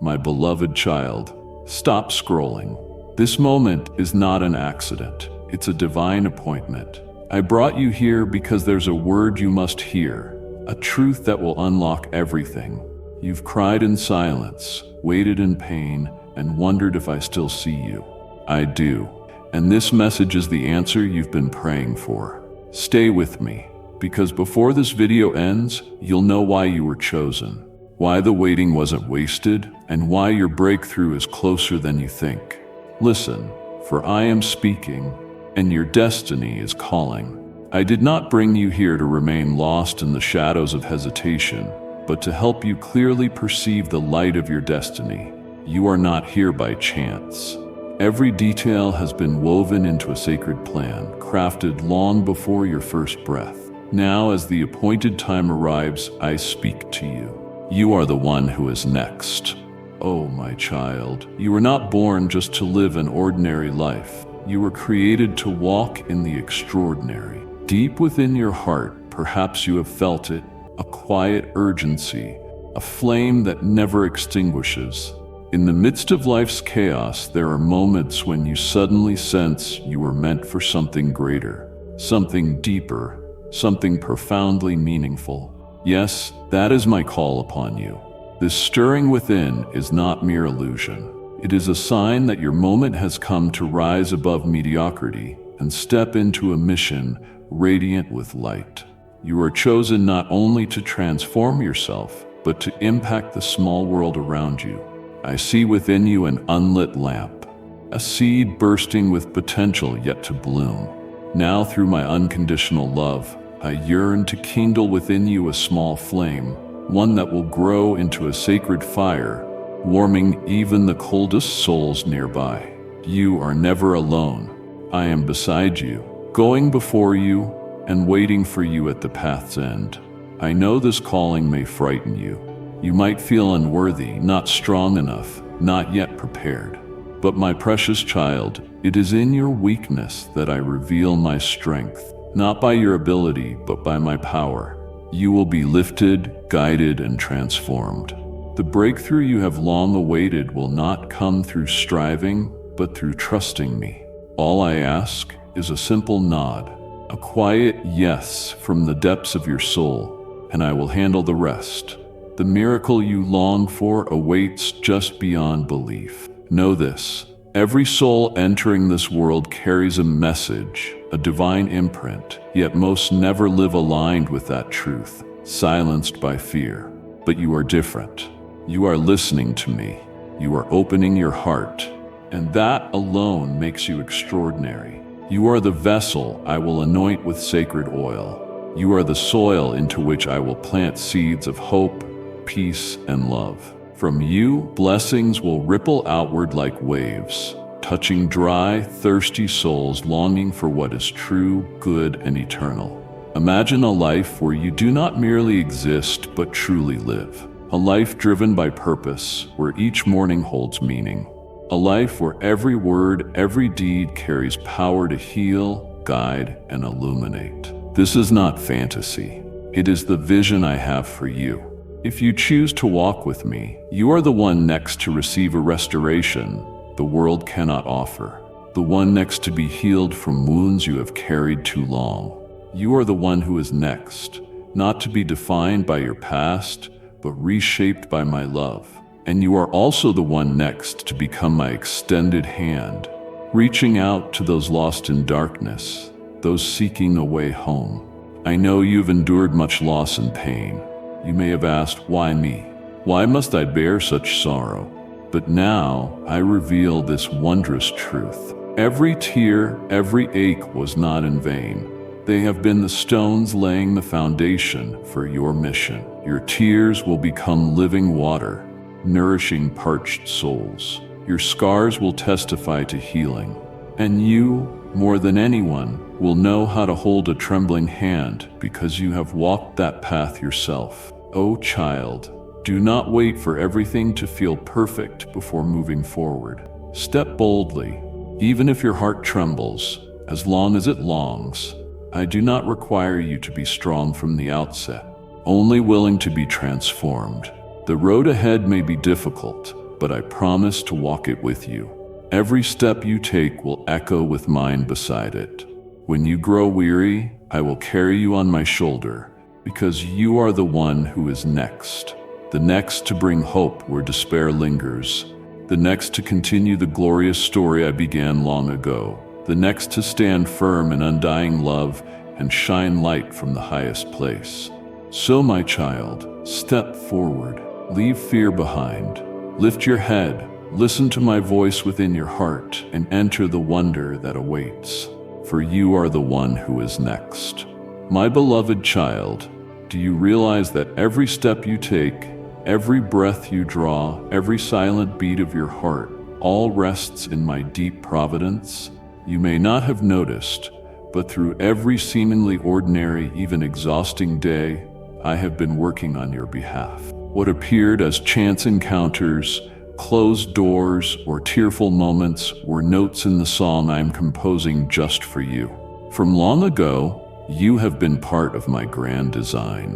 My beloved child, stop scrolling. This moment is not an accident. It's a divine appointment. I brought you here because there's a word you must hear, a truth that will unlock everything. You've cried in silence, waited in pain, and wondered if I still see you. I do. And this message is the answer you've been praying for. Stay with me, because before this video ends, you'll know why you were chosen, why the waiting wasn't wasted, and why your breakthrough is closer than you think. Listen, for I am speaking, and your destiny is calling. I did not bring you here to remain lost in the shadows of hesitation, but to help you clearly perceive the light of your destiny. You are not here by chance. Every detail has been woven into a sacred plan, crafted long before your first breath. Now, as the appointed time arrives, I speak to you. You are the one who is next. Oh, my child, you were not born just to live an ordinary life. You were created to walk in the extraordinary. Deep within your heart, perhaps you have felt it, a quiet urgency, a flame that never extinguishes. In the midst of life's chaos, there are moments when you suddenly sense you were meant for something greater, something deeper, something profoundly meaningful. Yes, that is my call upon you. This stirring within is not mere illusion. It is a sign that your moment has come to rise above mediocrity and step into a mission radiant with light. You are chosen not only to transform yourself, but to impact the small world around you. I see within you an unlit lamp, a seed bursting with potential yet to bloom. Now, through my unconditional love, I yearn to kindle within you a small flame, one that will grow into a sacred fire, warming even the coldest souls nearby. You are never alone. I am beside you, going before you, and waiting for you at the path's end. I know this calling may frighten you. You might feel unworthy, not strong enough, not yet prepared. But my precious child, it is in your weakness that I reveal my strength, not by your ability, but by my power. You will be lifted, guided, and transformed. The breakthrough you have long awaited will not come through striving, but through trusting me. All I ask is a simple nod, a quiet yes from the depths of your soul, and I will handle the rest. The miracle you long for awaits just beyond belief. Know this, every soul entering this world carries a message, a divine imprint, yet most never live aligned with that truth, silenced by fear. But you are different. You are listening to me. You are opening your heart, and that alone makes you extraordinary. You are the vessel I will anoint with sacred oil. You are the soil into which I will plant seeds of hope, peace, and love. From you, blessings will ripple outward like waves, touching dry, thirsty souls longing for what is true, good, and eternal. Imagine a life where you do not merely exist, but truly live. A life driven by purpose, where each morning holds meaning. A life where every word, every deed carries power to heal, guide, and illuminate. This is not fantasy. It is the vision I have for you. If you choose to walk with me, you are the one next to receive a restoration the world cannot offer. The one next to be healed from wounds you have carried too long. You are the one who is next, not to be defined by your past, but reshaped by my love. And you are also the one next to become my extended hand, reaching out to those lost in darkness, those seeking a way home. I know you've endured much loss and pain. You may have asked, why me? Why must I bear such sorrow? But now I reveal this wondrous truth. Every tear, every ache was not in vain. They have been the stones laying the foundation for your mission. Your tears will become living water, nourishing parched souls. Your scars will testify to healing. And you, more than anyone, will know how to hold a trembling hand because you have walked that path yourself. Oh child, do not wait for everything to feel perfect before moving forward. Step boldly, even if your heart trembles, as long as it longs. I do not require you to be strong from the outset, only willing to be transformed. The road ahead may be difficult, but I promise to walk it with you. Every step you take will echo with mine beside it. When you grow weary, I will carry you on my shoulder, because you are the one who is next. The next to bring hope where despair lingers. The next to continue the glorious story I began long ago. The next to stand firm in undying love and shine light from the highest place. So, my child, step forward. Leave fear behind. Lift your head. Listen to my voice within your heart and enter the wonder that awaits. For you are the one who is next. My beloved child, do you realize that every step you take, every breath you draw, every silent beat of your heart, all rests in my deep providence? You may not have noticed, but through every seemingly ordinary, even exhausting day, I have been working on your behalf. What appeared as chance encounters, closed doors, or tearful moments were notes in the song I am composing just for you. From long ago, you have been part of my grand design.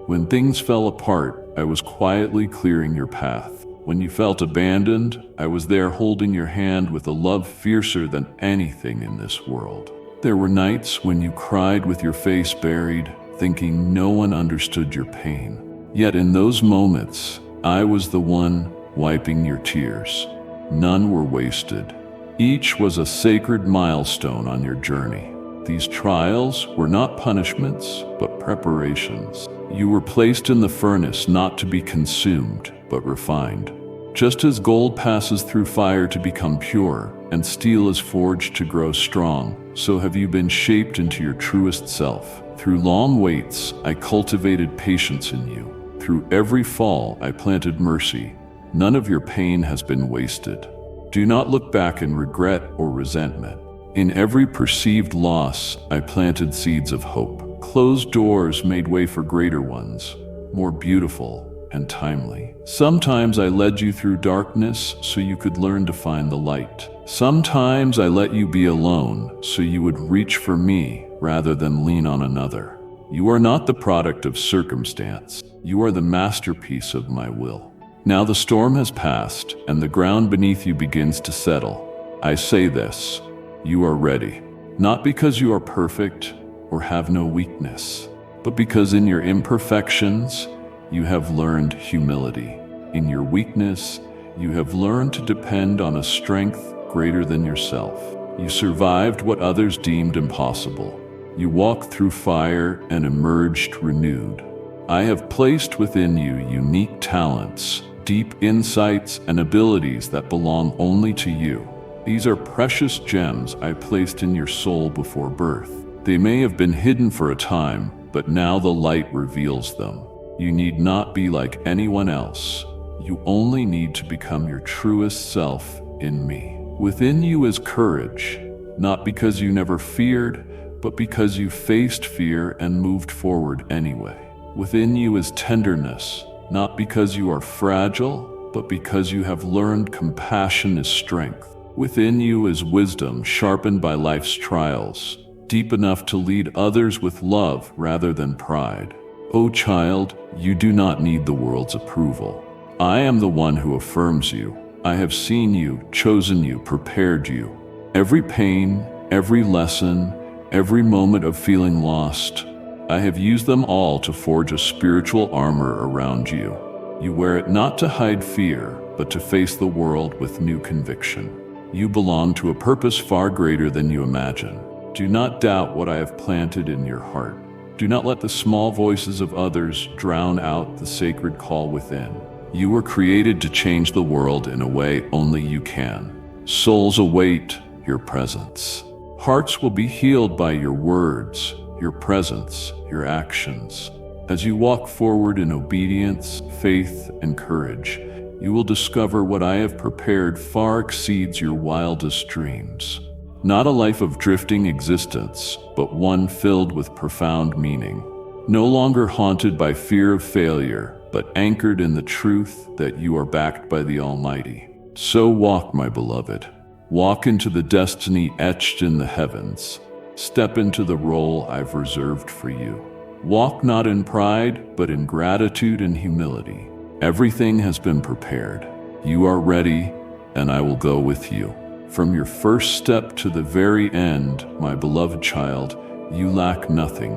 When things fell apart, I was quietly clearing your path. When you felt abandoned, I was there holding your hand with a love fiercer than anything in this world. There were nights when you cried with your face buried, thinking no one understood your pain. Yet in those moments, I was the one wiping your tears. None were wasted. Each was a sacred milestone on your journey. These trials were not punishments, but preparations. You were placed in the furnace not to be consumed, but refined. Just as gold passes through fire to become pure, and steel is forged to grow strong, so have you been shaped into your truest self. Through long waits, I cultivated patience in you. Through every fall, I planted mercy. None of your pain has been wasted. Do not look back in regret or resentment. In every perceived loss, I planted seeds of hope. Closed doors made way for greater ones, more beautiful and timely. Sometimes I led you through darkness so you could learn to find the light. Sometimes I let you be alone so you would reach for me rather than lean on another. You are not the product of circumstance. You are the masterpiece of my will. Now the storm has passed and the ground beneath you begins to settle. I say this. You are ready, not because you are perfect or have no weakness, but because in your imperfections, you have learned humility. In your weakness, you have learned to depend on a strength greater than yourself. You survived what others deemed impossible. You walked through fire and emerged renewed. I have placed within you unique talents, deep insights, and abilities that belong only to you. These are precious gems I placed in your soul before birth. They may have been hidden for a time, but now the light reveals them. You need not be like anyone else. You only need to become your truest self in me. Within you is courage, not because you never feared, but because you faced fear and moved forward anyway. Within you is tenderness, not because you are fragile, but because you have learned compassion is strength. Within you is wisdom sharpened by life's trials, deep enough to lead others with love rather than pride. O child, you do not need the world's approval. I am the one who affirms you. I have seen you, chosen you, prepared you. Every pain, every lesson, every moment of feeling lost, I have used them all to forge a spiritual armor around you. You wear it not to hide fear, but to face the world with new conviction. You belong to a purpose far greater than you imagine. Do not doubt what I have planted in your heart. Do not let the small voices of others drown out the sacred call within. You were created to change the world in a way only you can. Souls await your presence. Hearts will be healed by your words, your presence, your actions. As you walk forward in obedience, faith, and courage, you will discover what I have prepared far exceeds your wildest dreams. Not a life of drifting existence, but one filled with profound meaning. No longer haunted by fear of failure, but anchored in the truth that you are backed by the Almighty. So walk, my beloved. Walk into the destiny etched in the heavens. Step into the role I've reserved for you. Walk not in pride, but in gratitude and humility. Everything has been prepared. You are ready, and I will go with you. From your first step to the very end, my beloved child, you lack nothing.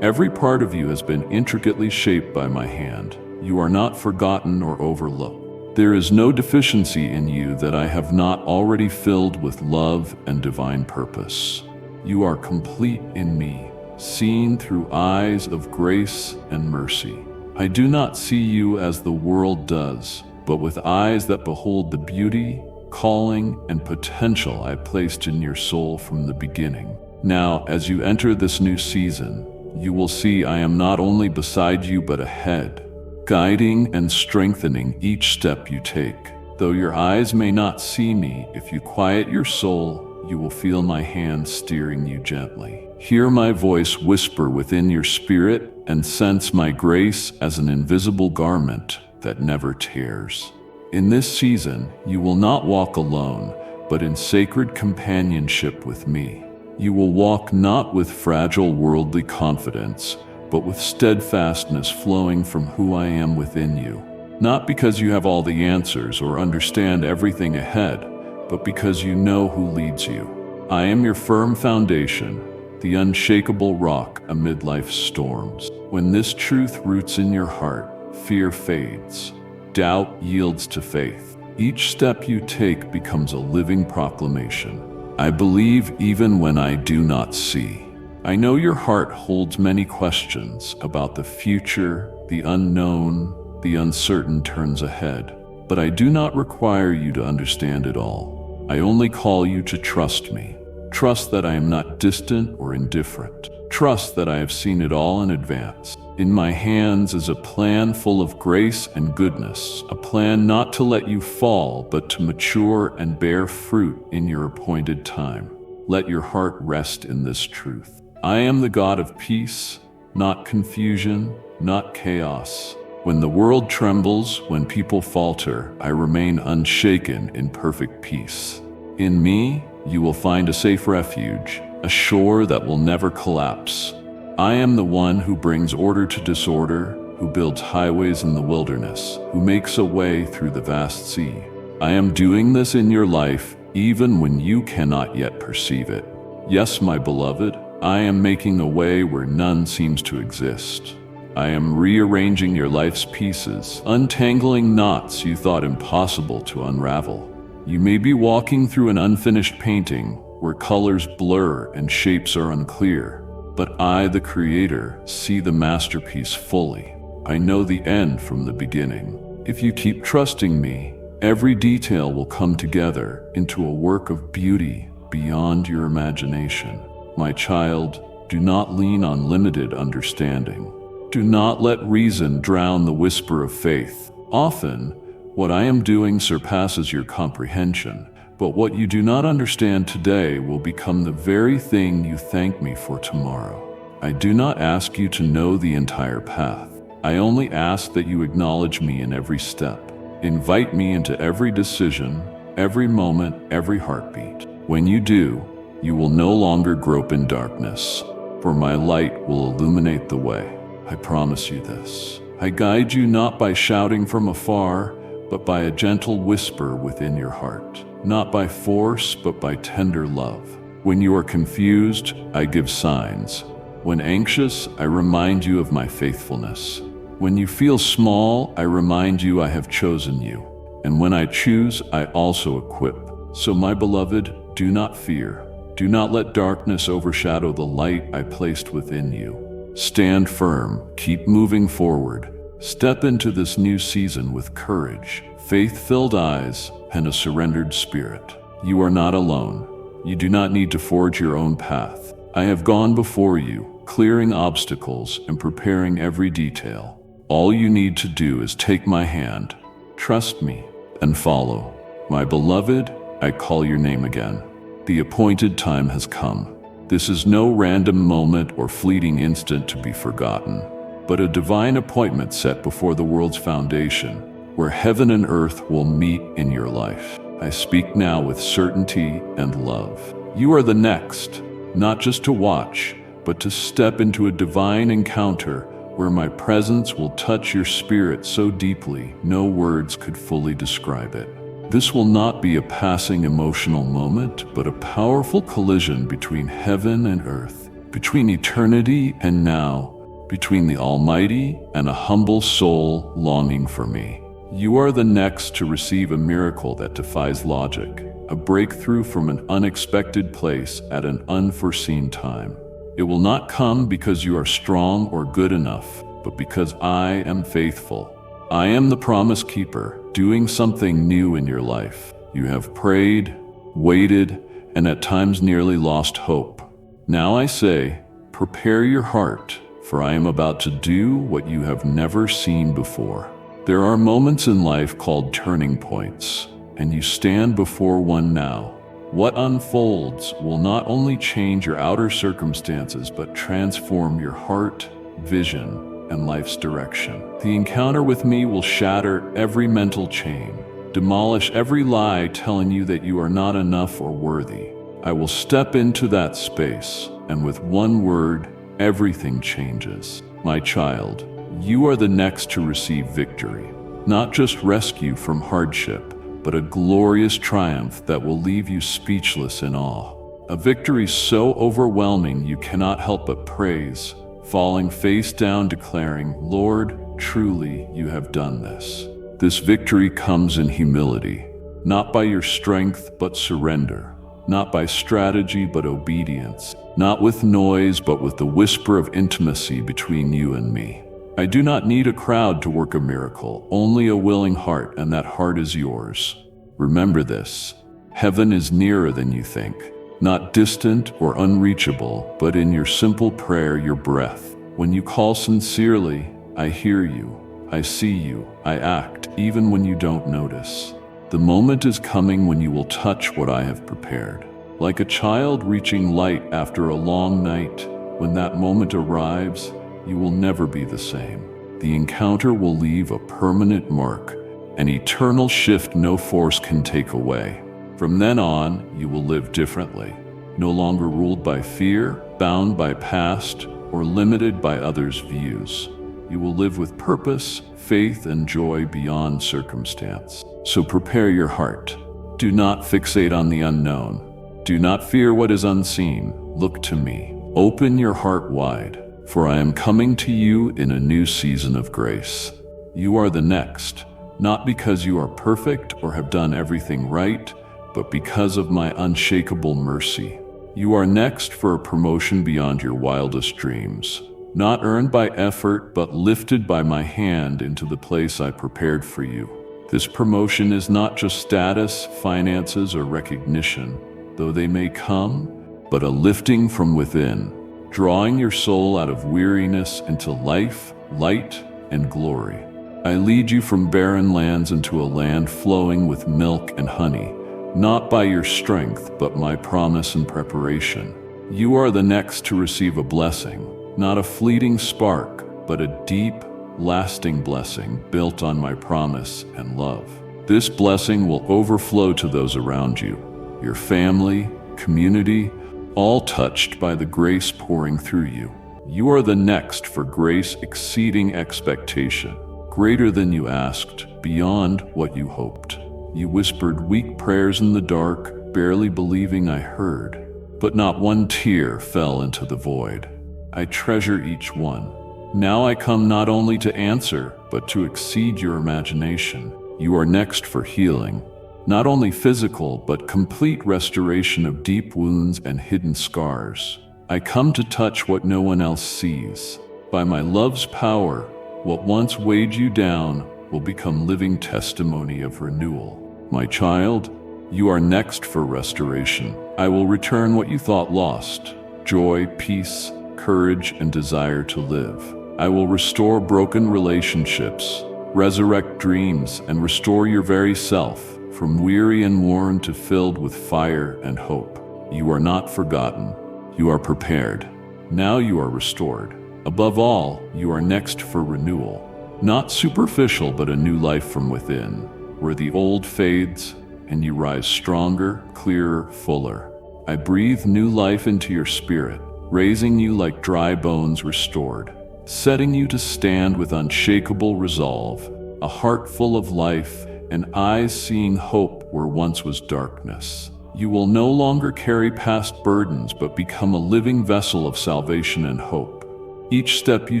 Every part of you has been intricately shaped by my hand. You are not forgotten or overlooked. There is no deficiency in you that I have not already filled with love and divine purpose. You are complete in me, seen through eyes of grace and mercy. I do not see you as the world does, but with eyes that behold the beauty, calling, and potential I placed in your soul from the beginning. Now, as you enter this new season, you will see I am not only beside you but ahead, guiding and strengthening each step you take. Though your eyes may not see me, if you quiet your soul, you will feel my hand steering you gently. Hear my voice whisper within your spirit and sense my grace as an invisible garment that never tears. In this season, you will not walk alone, but in sacred companionship with me. You will walk not with fragile worldly confidence, but with steadfastness flowing from who I am within you. Not because you have all the answers or understand everything ahead, but because you know who leads you. I am your firm foundation, the unshakable rock amid life's storms. When this truth roots in your heart, fear fades. Doubt yields to faith. Each step you take becomes a living proclamation. I believe even when I do not see. I know your heart holds many questions about the future, the unknown, the uncertain turns ahead. But I do not require you to understand it all. I only call you to trust me. Trust that I am not distant or indifferent. Trust that I have seen it all in advance. In my hands is a plan full of grace and goodness, a plan not to let you fall, but to mature and bear fruit in your appointed time. Let your heart rest in this truth. I am the God of peace, not confusion, not chaos. When the world trembles, when people falter, I remain unshaken in perfect peace. In me, you will find a safe refuge, a shore that will never collapse. I am the one who brings order to disorder, who builds highways in the wilderness, who makes a way through the vast sea. I am doing this in your life, even when you cannot yet perceive it. Yes, my beloved, I am making a way where none seems to exist. I am rearranging your life's pieces, untangling knots you thought impossible to unravel. You may be walking through an unfinished painting where colors blur and shapes are unclear. But I, the Creator, see the masterpiece fully. I know the end from the beginning. If you keep trusting me, every detail will come together into a work of beauty beyond your imagination. My child, do not lean on limited understanding. Do not let reason drown the whisper of faith. Often, what I am doing surpasses your comprehension. But what you do not understand today will become the very thing you thank me for tomorrow. I do not ask you to know the entire path. I only ask that you acknowledge me in every step. Invite me into every decision, every moment, every heartbeat. When you do, you will no longer grope in darkness, for my light will illuminate the way. I promise you this. I guide you not by shouting from afar, but by a gentle whisper within your heart. Not by force, but by tender love. When you are confused, I give signs. When anxious, I remind you of my faithfulness. When you feel small, I remind you I have chosen you. And when I choose, I also equip. So my beloved, do not fear. Do not let darkness overshadow the light I placed within you. Stand firm, keep moving forward. Step into this new season with courage, faith-filled eyes, and a surrendered spirit. You are not alone. You do not need to forge your own path. I have gone before you, clearing obstacles and preparing every detail. All you need to do is take my hand, trust me, and follow. My beloved, I call your name again. The appointed time has come. This is no random moment or fleeting instant to be forgotten, but a divine appointment set before the world's foundation, where heaven and earth will meet in your life. I speak now with certainty and love. You are the next, not just to watch, but to step into a divine encounter where my presence will touch your spirit so deeply no words could fully describe it. This will not be a passing emotional moment, but a powerful collision between heaven and earth, between eternity and now, between the Almighty and a humble soul longing for me. You are the next to receive a miracle that defies logic, a breakthrough from an unexpected place at an unforeseen time. It will not come because you are strong or good enough, but because I am faithful. I am the promise keeper, doing something new in your life. You have prayed, waited, and at times nearly lost hope. Now I say, prepare your heart, for I am about to do what you have never seen before. There are moments in life called turning points, and you stand before one now. What unfolds will not only change your outer circumstances, but transform your heart, vision, and life's direction. The encounter with me will shatter every mental chain, demolish every lie telling you that you are not enough or worthy. I will step into that space, and with one word, everything changes. My child, you are the next to receive victory, not just rescue from hardship, but a glorious triumph that will leave you speechless in awe. A victory so overwhelming you cannot help but praise, falling face down declaring, Lord, truly you have done this. This victory comes in humility, not by your strength but surrender, not by strategy but obedience, not with noise but with the whisper of intimacy between you and me. I do not need a crowd to work a miracle, only a willing heart, and that heart is yours. Remember this, heaven is nearer than you think, not distant or unreachable, but in your simple prayer, your breath. When you call sincerely, I hear you, I see you, I act, even when you don't notice. The moment is coming when you will touch what I have prepared. Like a child reaching light after a long night, when that moment arrives, you will never be the same. The encounter will leave a permanent mark, an eternal shift no force can take away. From then on, you will live differently, no longer ruled by fear, bound by past, or limited by others' views. You will live with purpose, faith, and joy beyond circumstance. So prepare your heart. Do not fixate on the unknown. Do not fear what is unseen. Look to me. Open your heart wide, for I am coming to you in a new season of grace. You are the next, not because you are perfect or have done everything right, but because of my unshakable mercy. You are next for a promotion beyond your wildest dreams, not earned by effort, but lifted by my hand into the place I prepared for you. This promotion is not just status, finances, or recognition, though they may come, but a lifting from within, drawing your soul out of weariness into life, light, and glory. I lead you from barren lands into a land flowing with milk and honey, not by your strength, but my promise and preparation. You are the next to receive a blessing, not a fleeting spark, but a deep, lasting blessing built on my promise and love. This blessing will overflow to those around you, your family, community, all touched by the grace pouring through you. You are the next for grace exceeding expectation, greater than you asked, beyond what you hoped. You whispered weak prayers in the dark, barely believing I heard, but not one tear fell into the void. I treasure each one. Now I come not only to answer, but to exceed your imagination. You are next for healing, not only physical, but complete restoration of deep wounds and hidden scars. I come to touch what no one else sees. By my love's power, what once weighed you down will become living testimony of renewal. My child, you are next for restoration. I will return what you thought lost: joy, peace, courage, and desire to live. I will restore broken relationships, resurrect dreams, and restore your very self, from weary and worn to filled with fire and hope. You are not forgotten. You are prepared. Now you are restored. Above all, you are next for renewal. Not superficial, but a new life from within, where the old fades and you rise stronger, clearer, fuller. I breathe new life into your spirit, raising you like dry bones restored. setting you to stand with unshakable resolve, a heart full of life, and eyes seeing hope where once was darkness. You will no longer carry past burdens, but become a living vessel of salvation and hope. Each step you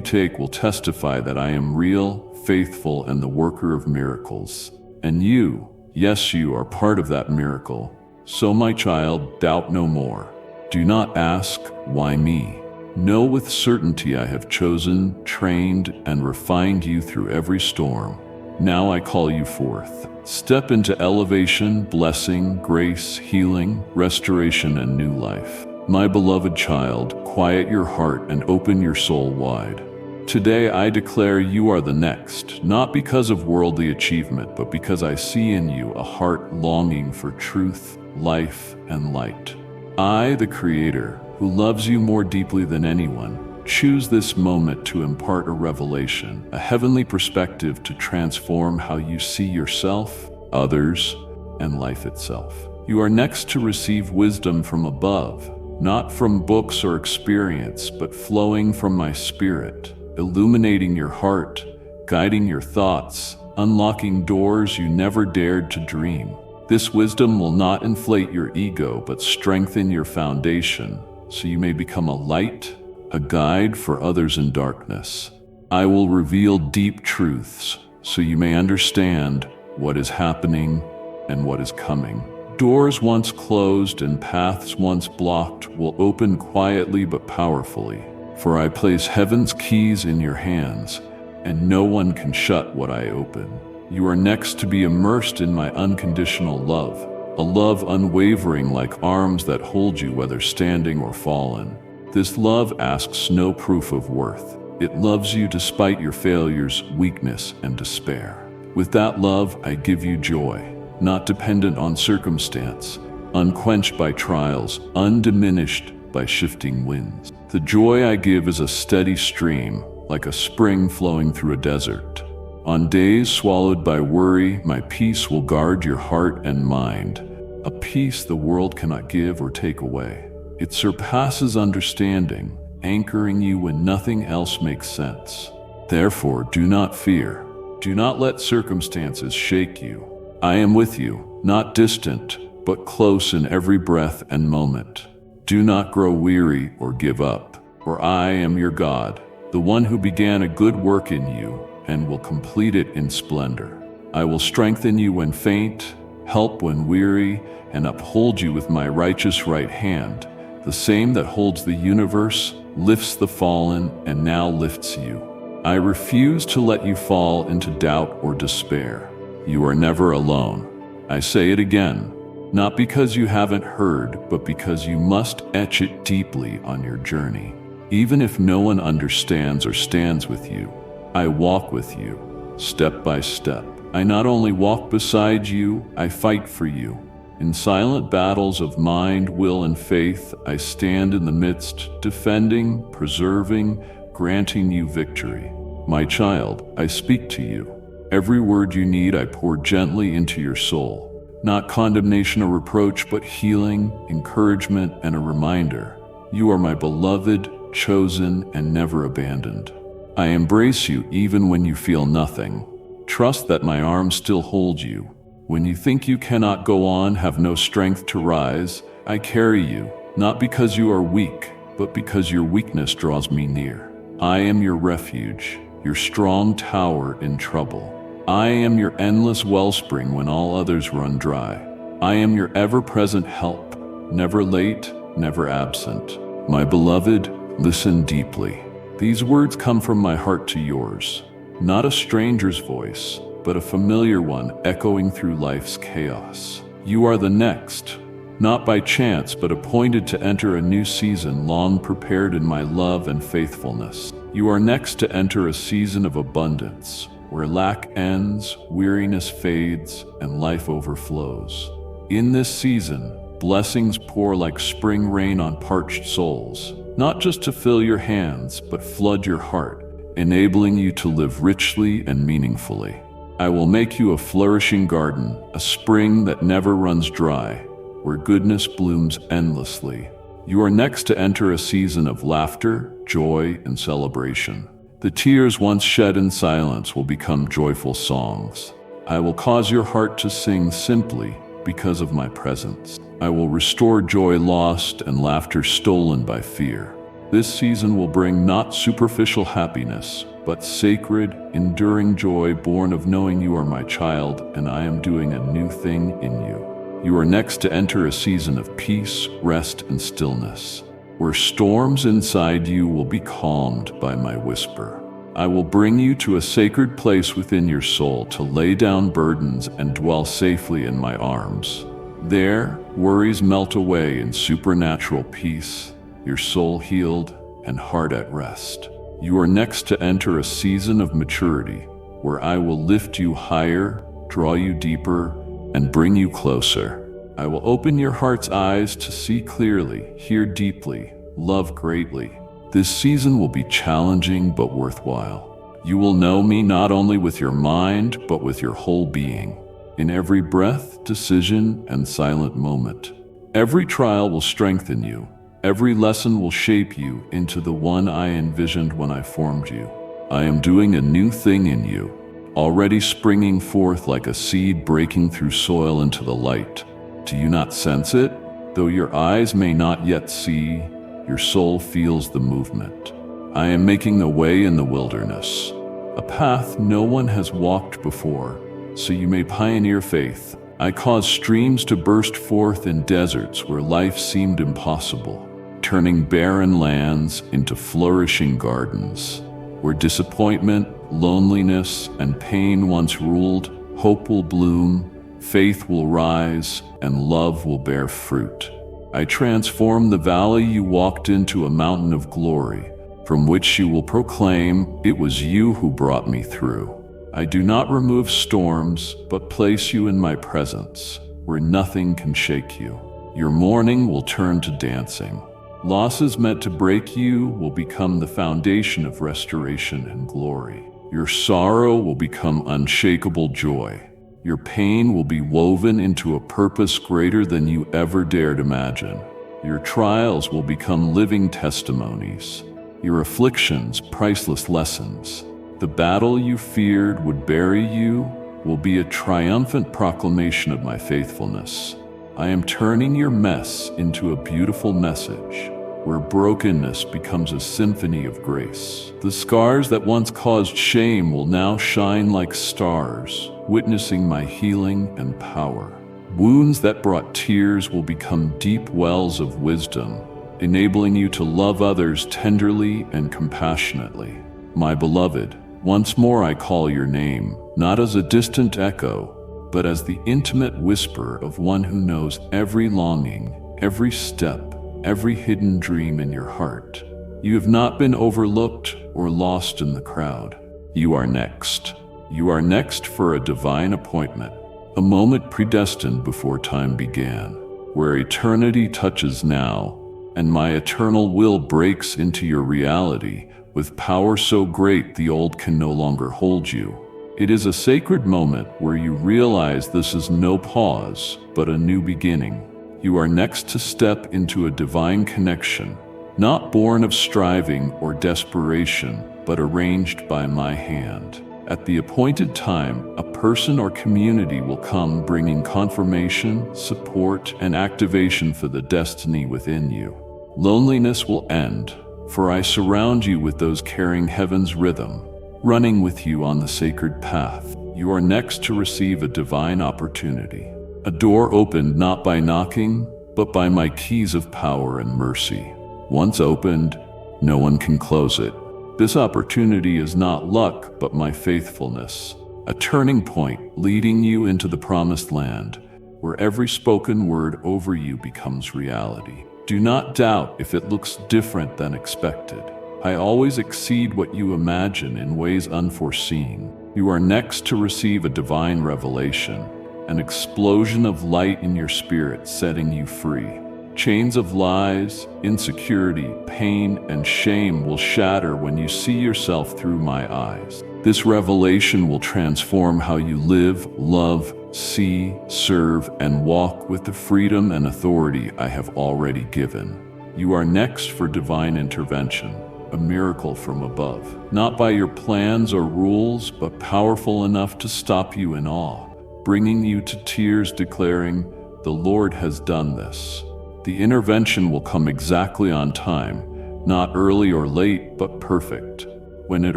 take will testify that I am real, faithful, and the worker of miracles. And you, yes, you are part of that miracle. So, my child, doubt no more. Do not ask, why me? Know with certainty I have chosen, trained, and refined you through every storm. Now I call you forth. Step into elevation, blessing, grace, healing, restoration, and new life. My beloved child, quiet your heart and open your soul wide. Today I declare you are the next, not because of worldly achievement, but because I see in you a heart longing for truth, life, and light. I, the Creator, who loves you more deeply than anyone, choose this moment to impart a revelation, a heavenly perspective to transform how you see yourself, others, and life itself. You are next to receive wisdom from above, not from books or experience, but flowing from my spirit, illuminating your heart, guiding your thoughts, unlocking doors you never dared to dream. This wisdom will not inflate your ego, but strengthen your foundation, so you may become a light, a guide for others in darkness. I will reveal deep truths, so you may understand what is happening and what is coming. Doors once closed and paths once blocked will open quietly but powerfully, for I place heaven's keys in your hands, and no one can shut what I open. You are next to be immersed in my unconditional love, a love unwavering like arms that hold you whether standing or fallen. This love asks no proof of worth. It loves you despite your failures, weakness, and despair. With that love, I give you joy, not dependent on circumstance, unquenched by trials, undiminished by shifting winds. The joy I give is a steady stream, like a spring flowing through a desert. On days swallowed by worry, my peace will guard your heart and mind, a peace the world cannot give or take away. It surpasses understanding, anchoring you when nothing else makes sense. Therefore, do not fear. Do not let circumstances shake you. I am with you, not distant, but close in every breath and moment. Do not grow weary or give up, for I am your God, the one who began a good work in you and will complete it in splendor. I will strengthen you when faint, help when weary, and uphold you with my righteous right hand, the same that holds the universe, lifts the fallen, and now lifts you. I refuse to let you fall into doubt or despair. You are never alone. I say it again, not because you haven't heard, but because you must etch it deeply on your journey. Even if no one understands or stands with you, I walk with you, step by step. I not only walk beside you, I fight for you. In silent battles of mind, will, and faith, I stand in the midst, defending, preserving, granting you victory. My child, I speak to you. Every word you need I pour gently into your soul. Not condemnation or reproach, but healing, encouragement, and a reminder. You are my beloved, chosen, and never abandoned. I embrace you even when you feel nothing. Trust that my arms still hold you. When you think you cannot go on, have no strength to rise, I carry you, not because you are weak, but because your weakness draws me near. I am your refuge, your strong tower in trouble. I am your endless wellspring when all others run dry. I am your ever-present help, never late, never absent. My beloved, listen deeply. These words come from my heart to yours, not a stranger's voice, but a familiar one echoing through life's chaos. You are the next, not by chance, but appointed to enter a new season long prepared in my love and faithfulness. You are next to enter a season of abundance, where lack ends, weariness fades, and life overflows. In this season, blessings pour like spring rain on parched souls, not just to fill your hands, but flood your heart, enabling you to live richly and meaningfully. I will make you a flourishing garden, a spring that never runs dry, where goodness blooms endlessly. You are next to enter a season of laughter, joy, and celebration. The tears once shed in silence will become joyful songs. I will cause your heart to sing simply because of my presence. I will restore joy lost and laughter stolen by fear. This season will bring not superficial happiness, but sacred, enduring joy born of knowing you are my child and I am doing a new thing in you. You are next to enter a season of peace, rest, and stillness, where storms inside you will be calmed by my whisper. I will bring you to a sacred place within your soul to lay down burdens and dwell safely in my arms. There, worries melt away in supernatural peace, your soul healed and heart at rest. You are next to enter a season of maturity, where I will lift you higher, draw you deeper, and bring you closer. I will open your heart's eyes to see clearly, hear deeply, love greatly. This season will be challenging but worthwhile. You will know me not only with your mind, but with your whole being. In every breath, decision, and silent moment. Every trial will strengthen you. Every lesson will shape you into the one I envisioned when I formed you. I am doing a new thing in you, already springing forth like a seed breaking through soil into the light. Do you not sense it? Though your eyes may not yet see, your soul feels the movement. I am making a way in the wilderness, a path no one has walked before, so you may pioneer faith. I cause streams to burst forth in deserts where life seemed impossible, turning barren lands into flourishing gardens. Where disappointment, loneliness, and pain once ruled, hope will bloom, faith will rise, and love will bear fruit. I transform the valley you walked into a mountain of glory, from which you will proclaim, "It was you who brought me through." I do not remove storms, but place you in my presence, where nothing can shake you. Your mourning will turn to dancing. Losses meant to break you will become the foundation of restoration and glory. Your sorrow will become unshakable joy. Your pain will be woven into a purpose greater than you ever dared imagine. Your trials will become living testimonies. Your afflictions, priceless lessons. The battle you feared would bury you will be a triumphant proclamation of my faithfulness. I am turning your mess into a beautiful message, where brokenness becomes a symphony of grace. The scars that once caused shame will now shine like stars, witnessing my healing and power. Wounds that brought tears will become deep wells of wisdom, enabling you to love others tenderly and compassionately. My beloved, once more I call your name, not as a distant echo, but as the intimate whisper of one who knows every longing, every step, every hidden dream in your heart. You have not been overlooked or lost in the crowd. You are next. You are next for a divine appointment, a moment predestined before time began, where eternity touches now, and my eternal will breaks into your reality with power so great the old can no longer hold you. It is a sacred moment where you realize this is no pause, but a new beginning. You are next to step into a divine connection, not born of striving or desperation, but arranged by my hand. At the appointed time, a person or community will come bringing confirmation, support, and activation for the destiny within you. Loneliness will end, for I surround you with those carrying heaven's rhythm, running with you on the sacred path. You are next to receive a divine opportunity. A door opened not by knocking, but by my keys of power and mercy. Once opened, no one can close it. This opportunity is not luck, but my faithfulness. A turning point leading you into the promised land, where every spoken word over you becomes reality. Do not doubt if it looks different than expected. I always exceed what you imagine in ways unforeseen. You are next to receive a divine revelation, an explosion of light in your spirit setting you free. Chains of lies, insecurity, pain, and shame will shatter when you see yourself through my eyes. This revelation will transform how you live, love, see, serve, and walk with the freedom and authority I have already given. You are next for divine intervention, a miracle from above. Not by your plans or rules, but powerful enough to stop you in awe, bringing you to tears, declaring, "The Lord has done this." The intervention will come exactly on time, not early or late, but perfect. When it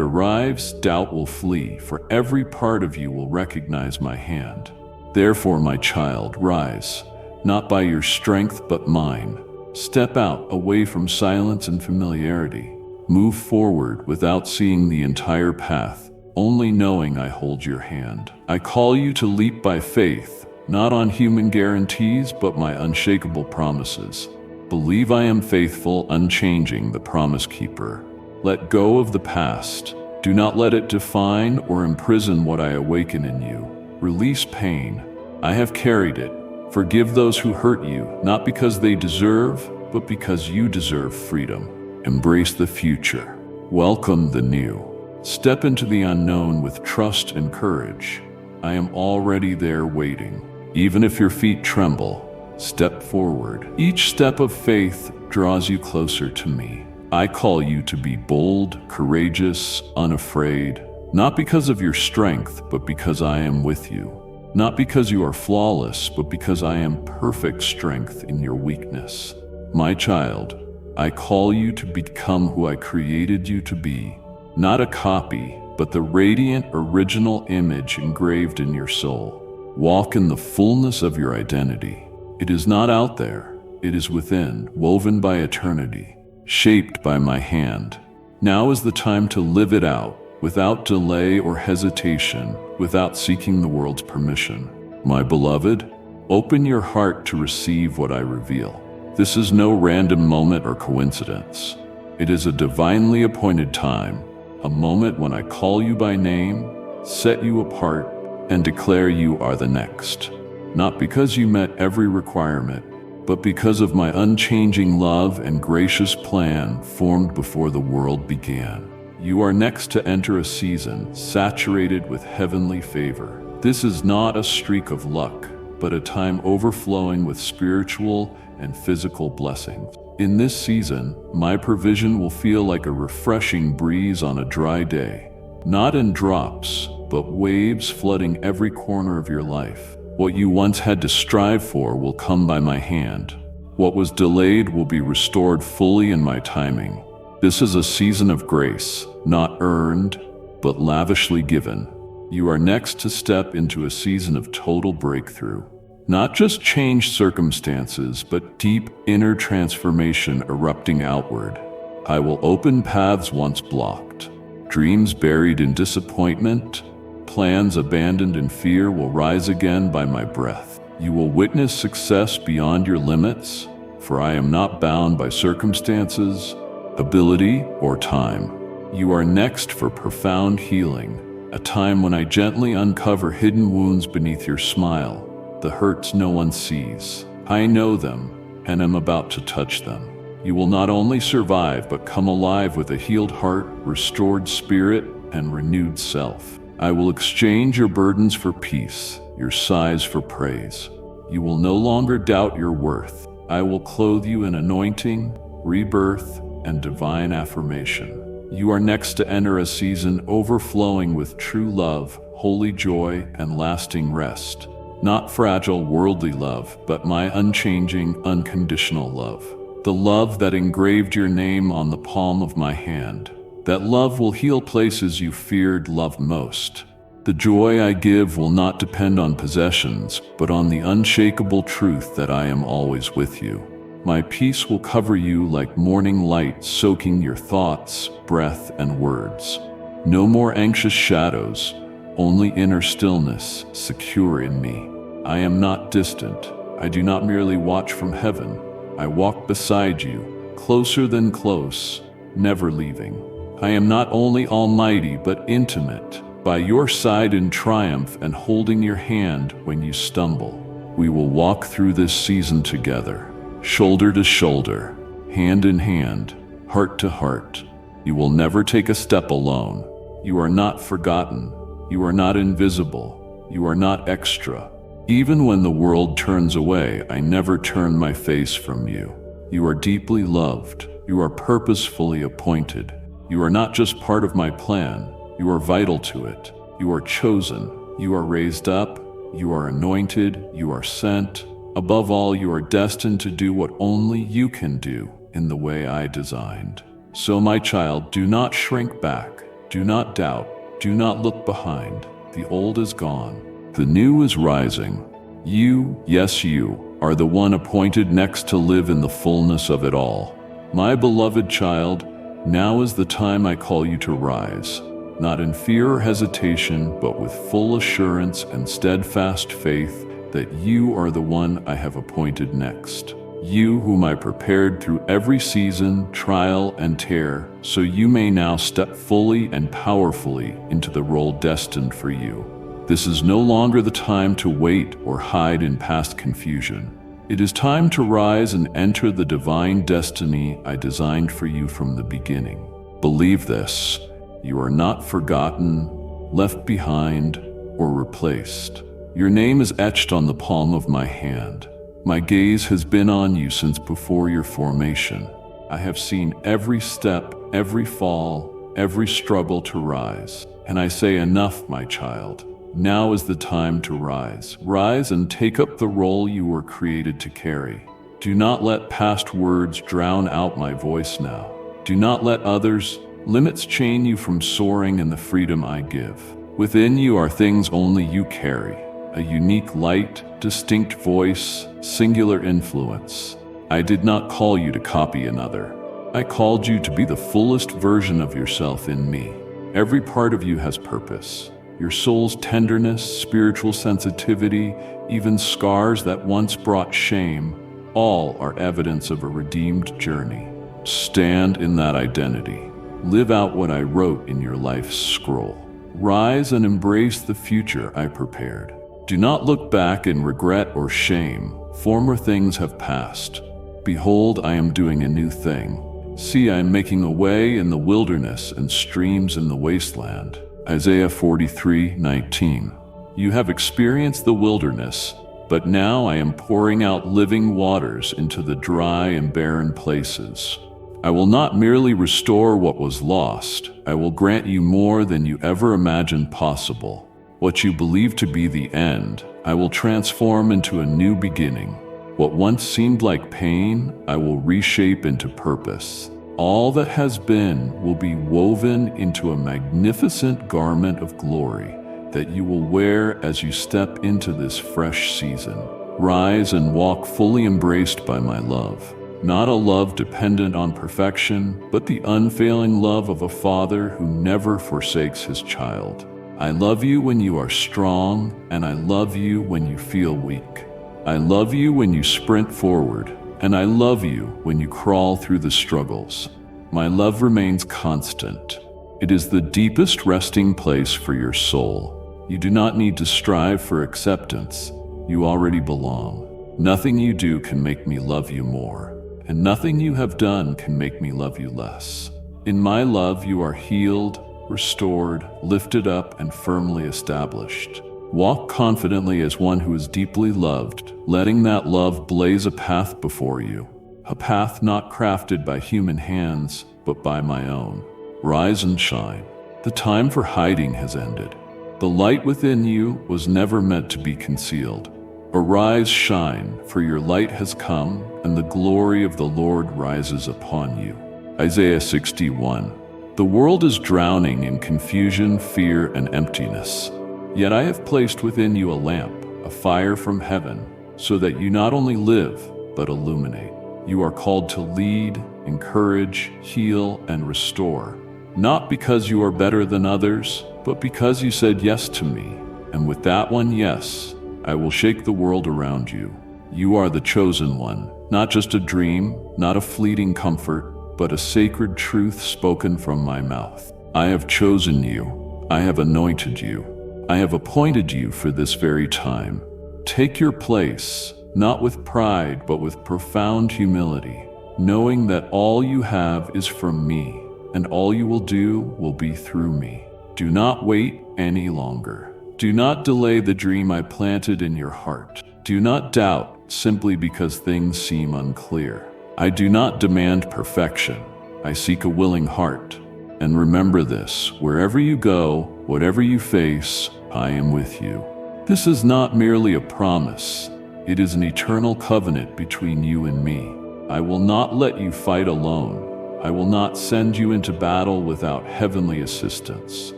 arrives, doubt will flee, for every part of you will recognize my hand. Therefore, my child, rise, not by your strength but mine. Step out, away from silence and familiarity. Move forward without seeing the entire path, only knowing I hold your hand. I call you to leap by faith, not on human guarantees but my unshakable promises. Believe I am faithful, unchanging, the promise keeper. Let go of the past. Do not let it define or imprison what I awaken in you. Release pain. I have carried it. Forgive those who hurt you, not because they deserve, but because you deserve freedom. Embrace the future. Welcome the new. Step into the unknown with trust and courage. I am already there waiting. Even if your feet tremble, step forward. Each step of faith draws you closer to me. I call you to be bold, courageous, unafraid, not because of your strength, but because I am with you. Not because you are flawless, but because I am perfect strength in your weakness. My child, I call you to become who I created you to be. Not a copy, but the radiant original image engraved in your soul. Walk in the fullness of your identity. It is not out there, it is within, woven by eternity, shaped by my hand. Now is the time to live it out, without delay or hesitation, without seeking the world's permission. My beloved, open your heart to receive what I reveal. This is no random moment or coincidence. It is a divinely appointed time, a moment when I call you by name, set you apart, and declare you are the next. Not because you met every requirement, but because of my unchanging love and gracious plan formed before the world began. You are next to enter a season saturated with heavenly favor. This is not a streak of luck, but a time overflowing with spiritual and physical blessings. In this season, my provision will feel like a refreshing breeze on a dry day, not in drops, but waves flooding every corner of your life. What you once had to strive for will come by my hand. What was delayed will be restored fully in my timing. This is a season of grace, not earned, but lavishly given. You are next to step into a season of total breakthrough. Not just changed circumstances, but deep inner transformation erupting outward. I will open paths once blocked. Dreams buried in disappointment, plans abandoned in fear will rise again by my breath. You will witness success beyond your limits, for I am not bound by circumstances, ability, or time. You are next for profound healing, a time when I gently uncover hidden wounds beneath your smile, the hurts no one sees. I know them, and am about to touch them. You will not only survive, but come alive with a healed heart, restored spirit, and renewed self. I will exchange your burdens for peace, your sighs for praise. You will no longer doubt your worth. I will clothe you in anointing, rebirth, and divine affirmation. You are next to enter a season overflowing with true love, holy joy, and lasting rest. Not fragile worldly love, but my unchanging, unconditional love. The love that engraved your name on the palm of my hand. That love will heal places you feared loved most. The joy I give will not depend on possessions, but on the unshakable truth that I am always with you. My peace will cover you like morning light, soaking your thoughts, breath, and words. No more anxious shadows, only inner stillness, secure in me. I am not distant. I do not merely watch from heaven. I walk beside you, closer than close, never leaving. I am not only almighty, but intimate, by your side in triumph and holding your hand when you stumble. We will walk through this season together, shoulder to shoulder, hand in hand, heart to heart. You will never take a step alone. You are not forgotten. You are not invisible. You are not extra. Even when the world turns away, I never turn my face from you. You are deeply loved. You are purposefully appointed. You are not just part of my plan, you are vital to it. You are chosen, you are raised up, you are anointed, you are sent. Above all, you are destined to do what only you can do in the way I designed. So, my child, do not shrink back, do not doubt, do not look behind. The old is gone, the new is rising. You, yes you, are the one appointed next to live in the fullness of it all. My beloved child, now is the time I call you to rise, not in fear or hesitation, but with full assurance and steadfast faith that you are the one I have appointed next. You whom I prepared through every season, trial, and tear, so you may now step fully and powerfully into the role destined for you. This is no longer the time to wait or hide in past confusion. It is time to rise and enter the divine destiny I designed for you from the beginning. Believe this. You are not forgotten, left behind, or replaced. Your name is etched on the palm of my hand. My gaze has been on you since before your formation. I have seen every step, every fall, every struggle to rise. And I say, enough, my child. Now is the time to rise. Rise and take up the role you were created to carry. Do not let past words drown out my voice now. Do not let others' limits chain you from soaring in the freedom I give. Within you are things only you carry. A unique light, distinct voice, singular influence. I did not call you to copy another. I called you to be the fullest version of yourself in me. Every part of you has purpose. Your soul's tenderness, spiritual sensitivity, even scars that once brought shame, all are evidence of a redeemed journey. Stand in that identity. Live out what I wrote in your life's scroll. Rise and embrace the future I prepared. Do not look back in regret or shame. Former things have passed. Behold, I am doing a new thing. See, I am making a way in the wilderness and streams in the wasteland. Isaiah 43:19. You have experienced the wilderness, but now I am pouring out living waters into the dry and barren places. I will not merely restore what was lost. I will grant you more than you ever imagined possible. What you believe to be the end, I will transform into a new beginning. What once seemed like pain, I will reshape into purpose. All that has been will be woven into a magnificent garment of glory that you will wear as you step into this fresh season. Rise and walk fully embraced by my love. Not a love dependent on perfection, but the unfailing love of a father who never forsakes his child. I love you when you are strong, and I love you when you feel weak. I love you when you sprint forward, and I love you when you crawl through the struggles. My love remains constant. It is the deepest resting place for your soul. You do not need to strive for acceptance. You already belong. Nothing you do can make me love you more, and nothing you have done can make me love you less. In my love, you are healed, restored, lifted up, and firmly established. Walk confidently as one who is deeply loved, letting that love blaze a path before you, a path not crafted by human hands, but by my own. Rise and shine. The time for hiding has ended. The light within you was never meant to be concealed. Arise, shine, for your light has come, and the glory of the Lord rises upon you. Isaiah 61. The world is drowning in confusion, fear, and emptiness. Yet I have placed within you a lamp, a fire from heaven, so that you not only live, but illuminate. You are called to lead, encourage, heal, and restore, not because you are better than others, but because you said yes to me. And with that one yes, I will shake the world around you. You are the chosen one, not just a dream, not a fleeting comfort, but a sacred truth spoken from my mouth. I have chosen you. I have anointed you. I have appointed you for this very time. Take your place, not with pride, but with profound humility, knowing that all you have is from me, and all you will do will be through me. Do not wait any longer. Do not delay the dream I planted in your heart. Do not doubt simply because things seem unclear. I do not demand perfection. I seek a willing heart. And remember this, wherever you go, whatever you face, I am with you. This is not merely a promise. It is an eternal covenant between you and me. I will not let you fight alone. I will not send you into battle without heavenly assistance.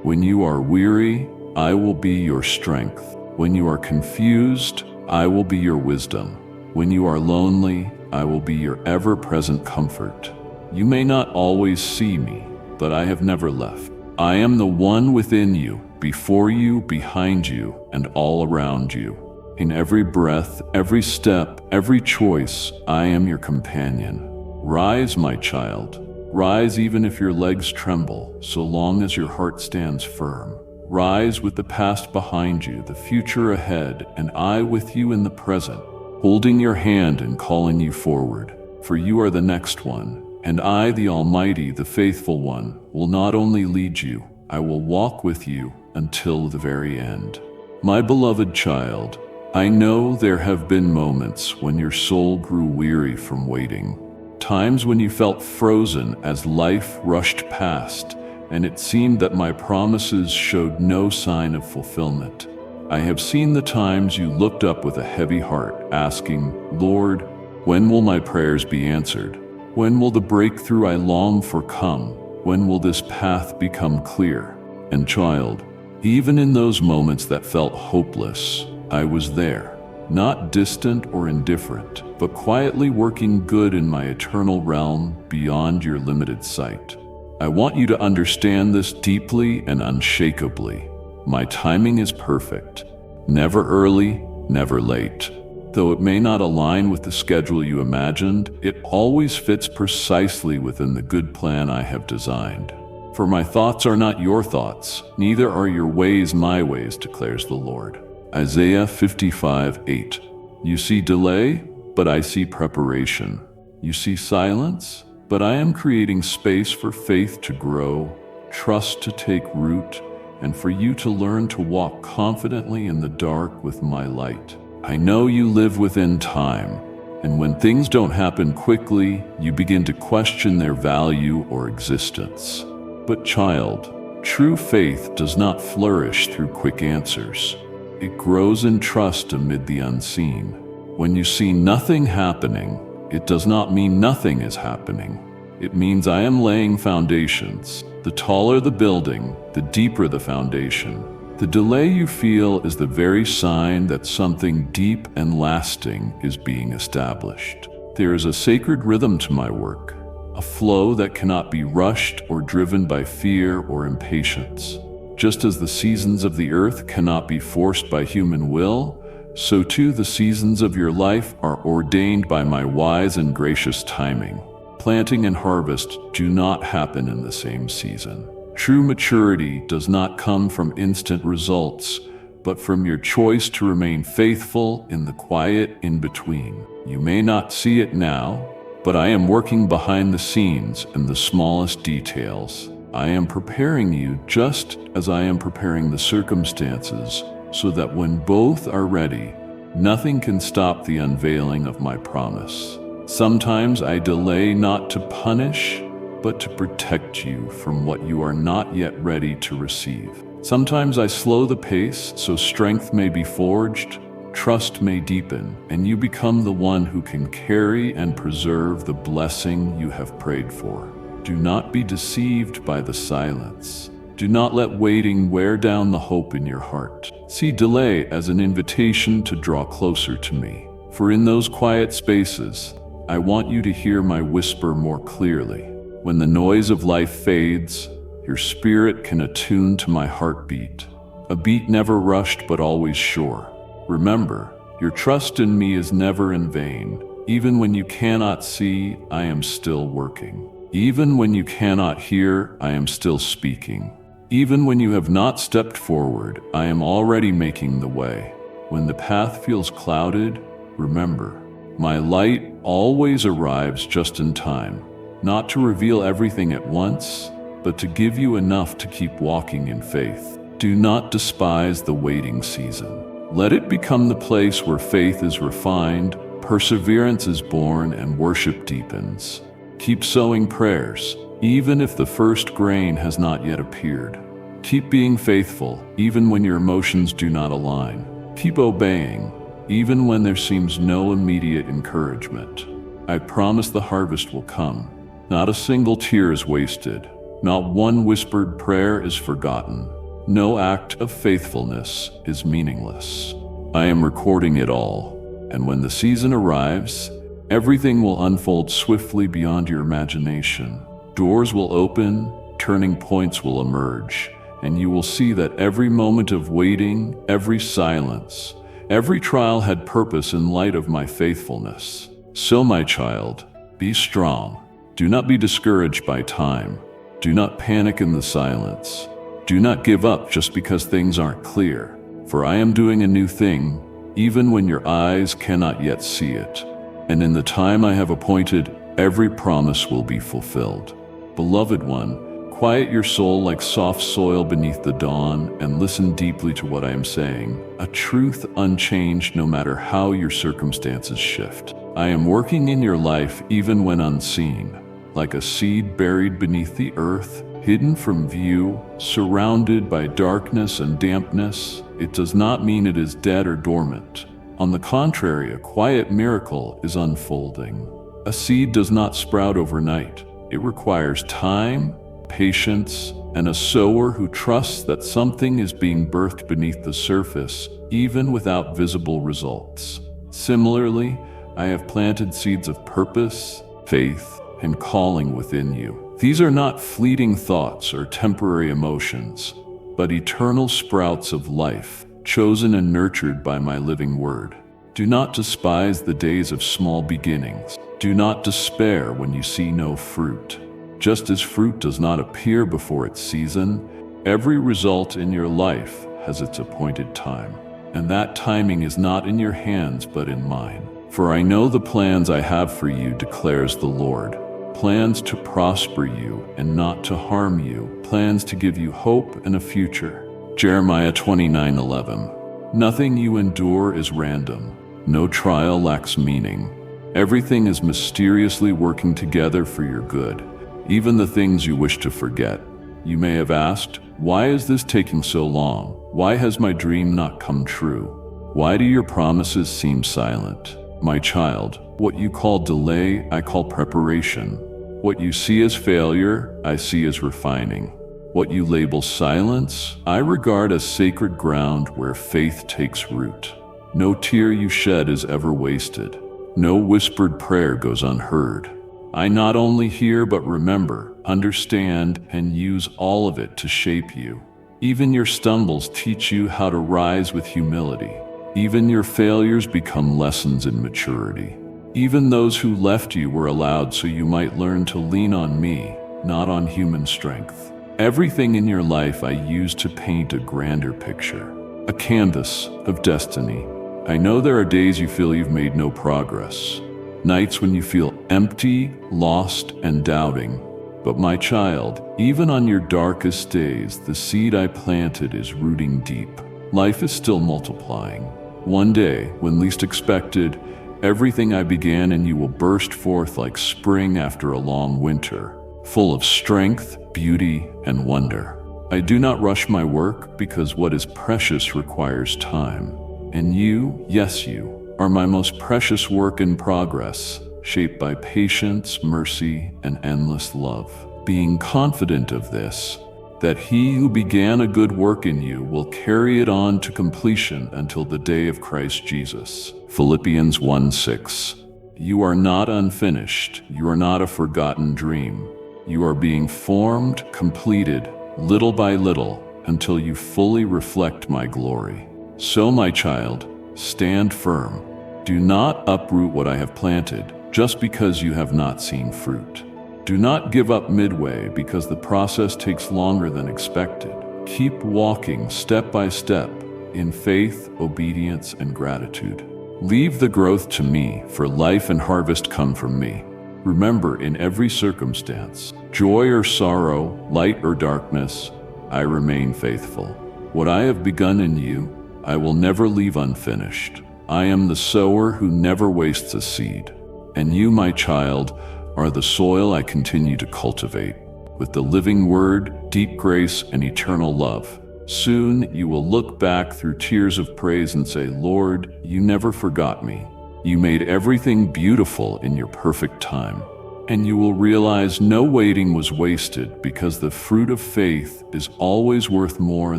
When you are weary, I will be your strength. When you are confused, I will be your wisdom. When you are lonely, I will be your ever-present comfort. You may not always see me, but I have never left. I am the one within you, before you, behind you, and all around you. In every breath, every step, every choice, I am your companion. Rise, my child. Rise even if your legs tremble, so long as your heart stands firm. Rise with the past behind you, the future ahead, and I with you in the present, holding your hand and calling you forward. For you are the next one. And I, the Almighty, the Faithful One, will not only lead you, I will walk with you until the very end. My beloved child, I know there have been moments when your soul grew weary from waiting, times when you felt frozen as life rushed past, and it seemed that my promises showed no sign of fulfillment. I have seen the times you looked up with a heavy heart, asking, Lord, when will my prayers be answered? When will the breakthrough I long for come? When will this path become clear? And child, even in those moments that felt hopeless, I was there, not distant or indifferent, but quietly working good in my eternal realm beyond your limited sight. I want you to understand this deeply and unshakably. My timing is perfect, never early, never late. Though it may not align with the schedule you imagined, it always fits precisely within the good plan I have designed. For my thoughts are not your thoughts, neither are your ways my ways, declares the Lord. Isaiah 55:8. You see delay, but I see preparation. You see silence, but I am creating space for faith to grow, trust to take root, and for you to learn to walk confidently in the dark with my light. I know you live within time, and when things don't happen quickly, you begin to question their value or existence. But child, true faith does not flourish through quick answers. It grows in trust amid the unseen. When you see nothing happening, it does not mean nothing is happening. It means I am laying foundations. The taller the building, the deeper the foundation. The delay you feel is the very sign that something deep and lasting is being established. There is a sacred rhythm to my work, a flow that cannot be rushed or driven by fear or impatience. Just as the seasons of the earth cannot be forced by human will, so too the seasons of your life are ordained by my wise and gracious timing. Planting and harvest do not happen in the same season. True maturity does not come from instant results, but from your choice to remain faithful in the quiet in-between. You may not see it now, but I am working behind the scenes in the smallest details. I am preparing you just as I am preparing the circumstances, so that when both are ready, nothing can stop the unveiling of my promise. Sometimes I delay not to punish, but to protect you from what you are not yet ready to receive. Sometimes I slow the pace so strength may be forged, trust may deepen, and you become the one who can carry and preserve the blessing you have prayed for. Do not be deceived by the silence. Do not let waiting wear down the hope in your heart. See delay as an invitation to draw closer to me. For in those quiet spaces, I want you to hear my whisper more clearly. When the noise of life fades, your spirit can attune to my heartbeat, a beat never rushed but always sure. Remember, your trust in me is never in vain. Even when you cannot see, I am still working. Even when you cannot hear, I am still speaking. Even when you have not stepped forward, I am already making the way. When the path feels clouded, remember, my light always arrives just in time. Not to reveal everything at once, but to give you enough to keep walking in faith. Do not despise the waiting season. Let it become the place where faith is refined, perseverance is born, and worship deepens. Keep sowing prayers, even if the first grain has not yet appeared. Keep being faithful, even when your emotions do not align. Keep obeying, even when there seems no immediate encouragement. I promise the harvest will come. Not a single tear is wasted. Not one whispered prayer is forgotten. No act of faithfulness is meaningless. I am recording it all, and when the season arrives, everything will unfold swiftly beyond your imagination. Doors will open, turning points will emerge, and you will see that every moment of waiting, every silence, every trial had purpose in light of my faithfulness. So, my child, be strong. Do not be discouraged by time. Do not panic in the silence. Do not give up just because things aren't clear. For I am doing a new thing, even when your eyes cannot yet see it. And in the time I have appointed, every promise will be fulfilled. Beloved one, quiet your soul like soft soil beneath the dawn and listen deeply to what I am saying, a truth unchanged no matter how your circumstances shift. I am working in your life even when unseen, like a seed buried beneath the earth, hidden from view, surrounded by darkness and dampness. It does not mean it is dead or dormant. On the contrary, a quiet miracle is unfolding. A seed does not sprout overnight. It requires time, patience, and a sower who trusts that something is being birthed beneath the surface, even without visible results. Similarly, I have planted seeds of purpose, faith, and calling within you. These are not fleeting thoughts or temporary emotions, but eternal sprouts of life, chosen and nurtured by my living word. Do not despise the days of small beginnings. Do not despair when you see no fruit. Just as fruit does not appear before its season, every result in your life has its appointed time. And that timing is not in your hands but in mine. For I know the plans I have for you, declares the Lord. Plans to prosper you and not to harm you. Plans to give you hope and a future. Jeremiah 29:11. Nothing you endure is random. No trial lacks meaning. Everything is mysteriously working together for your good, even the things you wish to forget. You may have asked, why is this taking so long? Why has my dream not come true? Why do your promises seem silent? My child, what you call delay, I call preparation. What you see as failure, I see as refining. What you label silence, I regard as sacred ground where faith takes root. No tear you shed is ever wasted. No whispered prayer goes unheard. I not only hear but remember, understand, and use all of it to shape you. Even your stumbles teach you how to rise with humility. Even your failures become lessons in maturity. Even those who left you were allowed so you might learn to lean on me, not on human strength. Everything in your life I use to paint a grander picture, a canvas of destiny. I know there are days you feel you've made no progress, nights when you feel empty, lost, and doubting. But my child, even on your darkest days, the seed I planted is rooting deep. Life is still multiplying. One day, when least expected, everything I began in you will burst forth like spring after a long winter, full of strength, beauty, and wonder. I do not rush my work because what is precious requires time. And you, yes you, are my most precious work in progress, shaped by patience, mercy, and endless love. Being confident of this, that he who began a good work in you will carry it on to completion until the day of Christ Jesus. Philippians 1:6. You are not unfinished. You are not a forgotten dream. You are being formed, completed, little by little, until you fully reflect my glory. So, my child, stand firm. Do not uproot what I have planted just because you have not seen fruit. Do not give up midway because the process takes longer than expected. Keep walking step by step in faith, obedience, and gratitude. Leave the growth to me, for life and harvest come from me. Remember, in every circumstance, joy or sorrow, light or darkness, I remain faithful. What I have begun in you, I will never leave unfinished. I am the sower who never wastes a seed. And you, my child, are the soil I continue to cultivate. with the living word, deep grace, and eternal love. Soon you will look back through tears of praise and say, Lord, you never forgot me. You made everything beautiful in your perfect time. And you will realize no waiting was wasted, because the fruit of faith is always worth more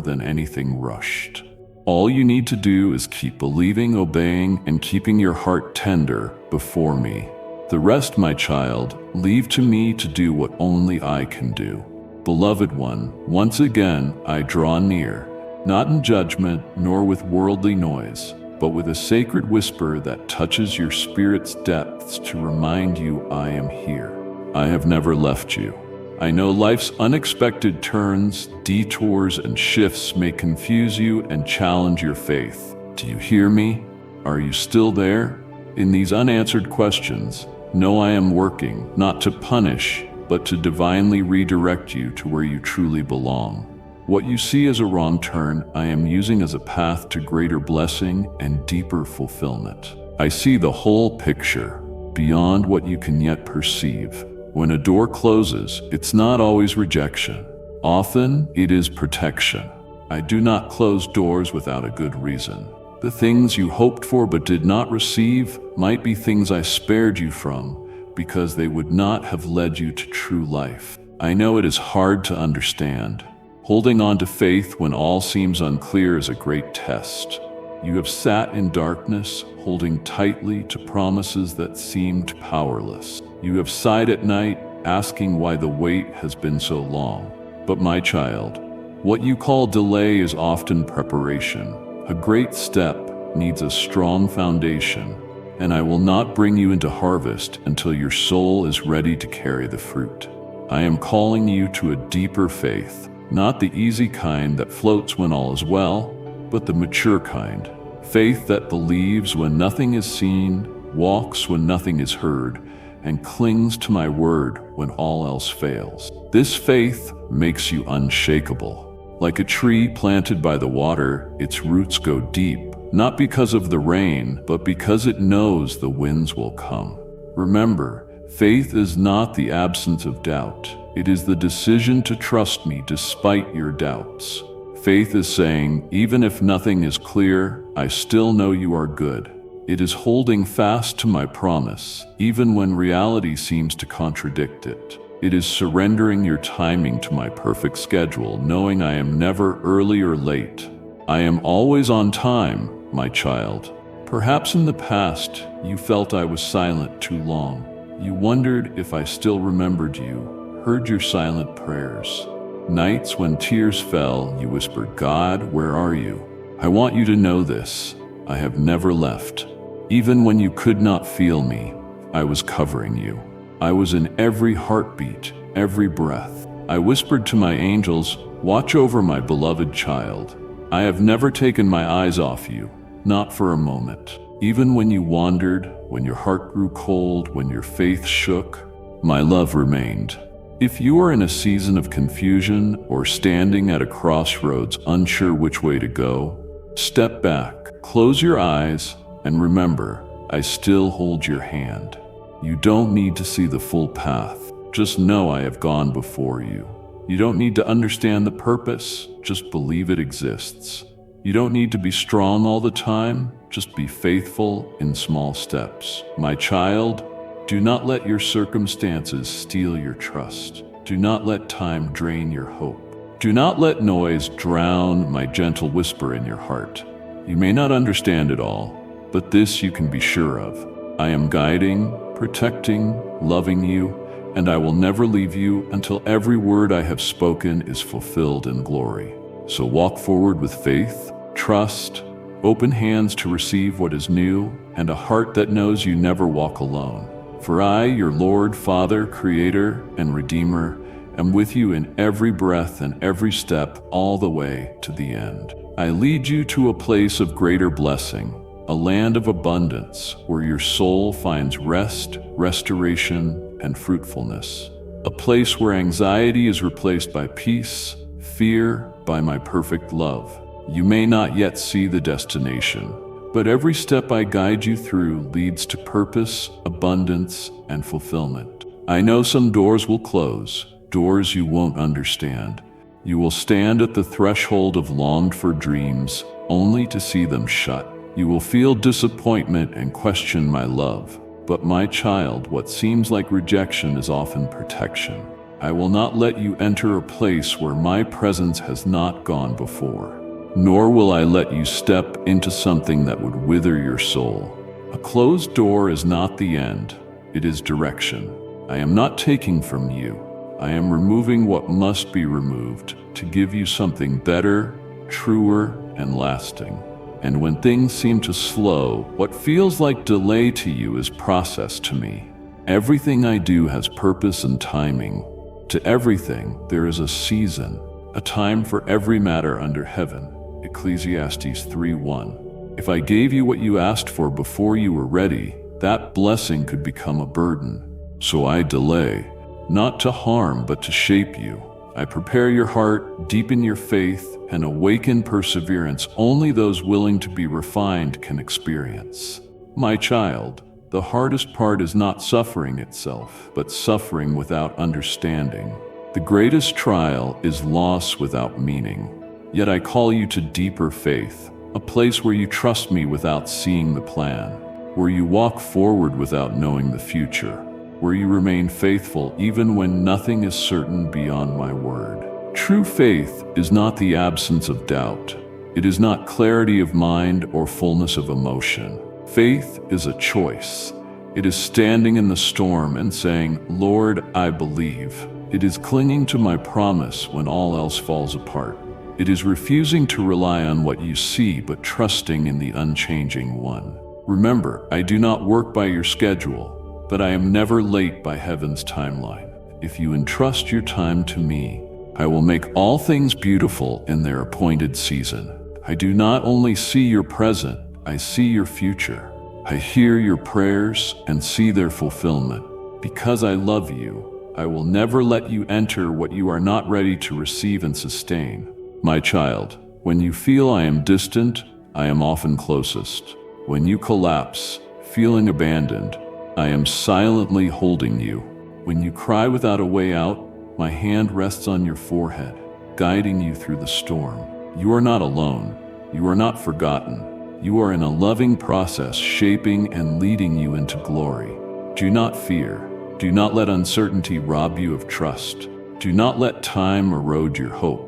than anything rushed. All you need to do is keep believing, obeying, and keeping your heart tender before me. The rest, my child, leave to me to do what only I can do. Beloved one, once again I draw near, not in judgment nor with worldly noise, but with a sacred whisper that touches your spirit's depths to remind you I am here. I have never left you. I know life's unexpected turns, detours, and shifts may confuse you and challenge your faith. Do you hear me? Are you still there? In these unanswered questions, know I am working, not to punish, but to divinely redirect you to where you truly belong. What you see as a wrong turn, I am using as a path to greater blessing and deeper fulfillment. I see the whole picture, beyond what you can yet perceive. When a door closes, it's not always rejection. Often, it is protection. I do not close doors without a good reason. The things you hoped for but did not receive might be things I spared you from, because they would not have led you to true life. I know it is hard to understand. Holding on to faith when all seems unclear is a great test. You have sat in darkness, holding tightly to promises that seemed powerless. You have sighed at night, asking why the wait has been so long. But my child, what you call delay is often preparation. A great step needs a strong foundation, and I will not bring you into harvest until your soul is ready to carry the fruit. I am calling you to a deeper faith, not the easy kind that floats when all is well, but the mature kind. Faith that believes when nothing is seen, walks when nothing is heard, and clings to my word when all else fails. This faith makes you unshakable. Like a tree planted by the water, its roots go deep, not because of the rain, but because it knows the winds will come. Remember, faith is not the absence of doubt. It is the decision to trust me despite your doubts. Faith is saying, even if nothing is clear, I still know you are good. It is holding fast to my promise, even when reality seems to contradict it. It is surrendering your timing to my perfect schedule, knowing I am never early or late. I am always on time, my child. Perhaps in the past, you felt I was silent too long. You wondered if I still remembered you, heard your silent prayers. Nights when tears fell, you whispered, God, where are you? I want you to know this. I have never left. Even when you could not feel me, I was covering you. I was in every heartbeat, every breath. I whispered to my angels, watch over my beloved child. I have never taken my eyes off you, not for a moment. Even when you wandered, when your heart grew cold, when your faith shook, my love remained. If you are in a season of confusion or standing at a crossroads unsure which way to go, step back, close your eyes, and remember, I still hold your hand. You don't need to see the full path. Just know I have gone before you. You don't need to understand the purpose, just believe it exists. You don't need to be strong all the time, just be faithful in small steps. My child, do not let your circumstances steal your trust. Do not let time drain your hope. Do not let noise drown my gentle whisper in your heart. You may not understand it all, but this you can be sure of. I am guiding, protecting, loving you, and I will never leave you until every word I have spoken is fulfilled in glory. So walk forward with faith, trust, open hands to receive what is new, and a heart that knows you never walk alone. For I, your Lord, Father, Creator, and Redeemer, am with you in every breath and every step all the way to the end. I lead you to a place of greater blessing, a land of abundance where your soul finds rest, restoration, and fruitfulness. A place where anxiety is replaced by peace, fear by my perfect love. You may not yet see the destination, but every step I guide you through leads to purpose, abundance, and fulfillment. I know some doors will close, doors you won't understand. You will stand at the threshold of longed-for dreams, only to see them shut. You will feel disappointment and question my love. But my child, what seems like rejection is often protection. I will not let you enter a place where my presence has not gone before, nor will I let you step into something that would wither your soul. A closed door is not the end, it is direction. I am not taking from you. I am removing what must be removed to give you something better, truer, and lasting. And when things seem to slow, what feels like delay to you is process to me. Everything I do has purpose and timing. To everything, there is a season, a time for every matter under heaven. Ecclesiastes 3:1. If I gave you what you asked for before you were ready, that blessing could become a burden. So I delay, not to harm but to shape you. I prepare your heart, deepen your faith, and awaken perseverance only those willing to be refined can experience. My child, the hardest part is not suffering itself, but suffering without understanding. The greatest trial is loss without meaning. Yet I call you to deeper faith, a place where you trust me without seeing the plan, where you walk forward without knowing the future, where you remain faithful even when nothing is certain beyond my word. True faith is not the absence of doubt. It is not clarity of mind or fullness of emotion. Faith is a choice. It is standing in the storm and saying, Lord, I believe. It is clinging to my promise when all else falls apart. It is refusing to rely on what you see, but trusting in the unchanging one. Remember, I do not work by your schedule, but I am never late by heaven's timeline. If you entrust your time to me, I will make all things beautiful in their appointed season. I do not only see your present, I see your future. I hear your prayers and see their fulfillment. Because I love you, I will never let you enter what you are not ready to receive and sustain. My child, when you feel I am distant, I am often closest. When you collapse, feeling abandoned, I am silently holding you. When you cry without a way out, my hand rests on your forehead, guiding you through the storm. You are not alone. You are not forgotten. You are in a loving process shaping and leading you into glory. Do not fear. Do not let uncertainty rob you of trust. Do not let time erode your hope.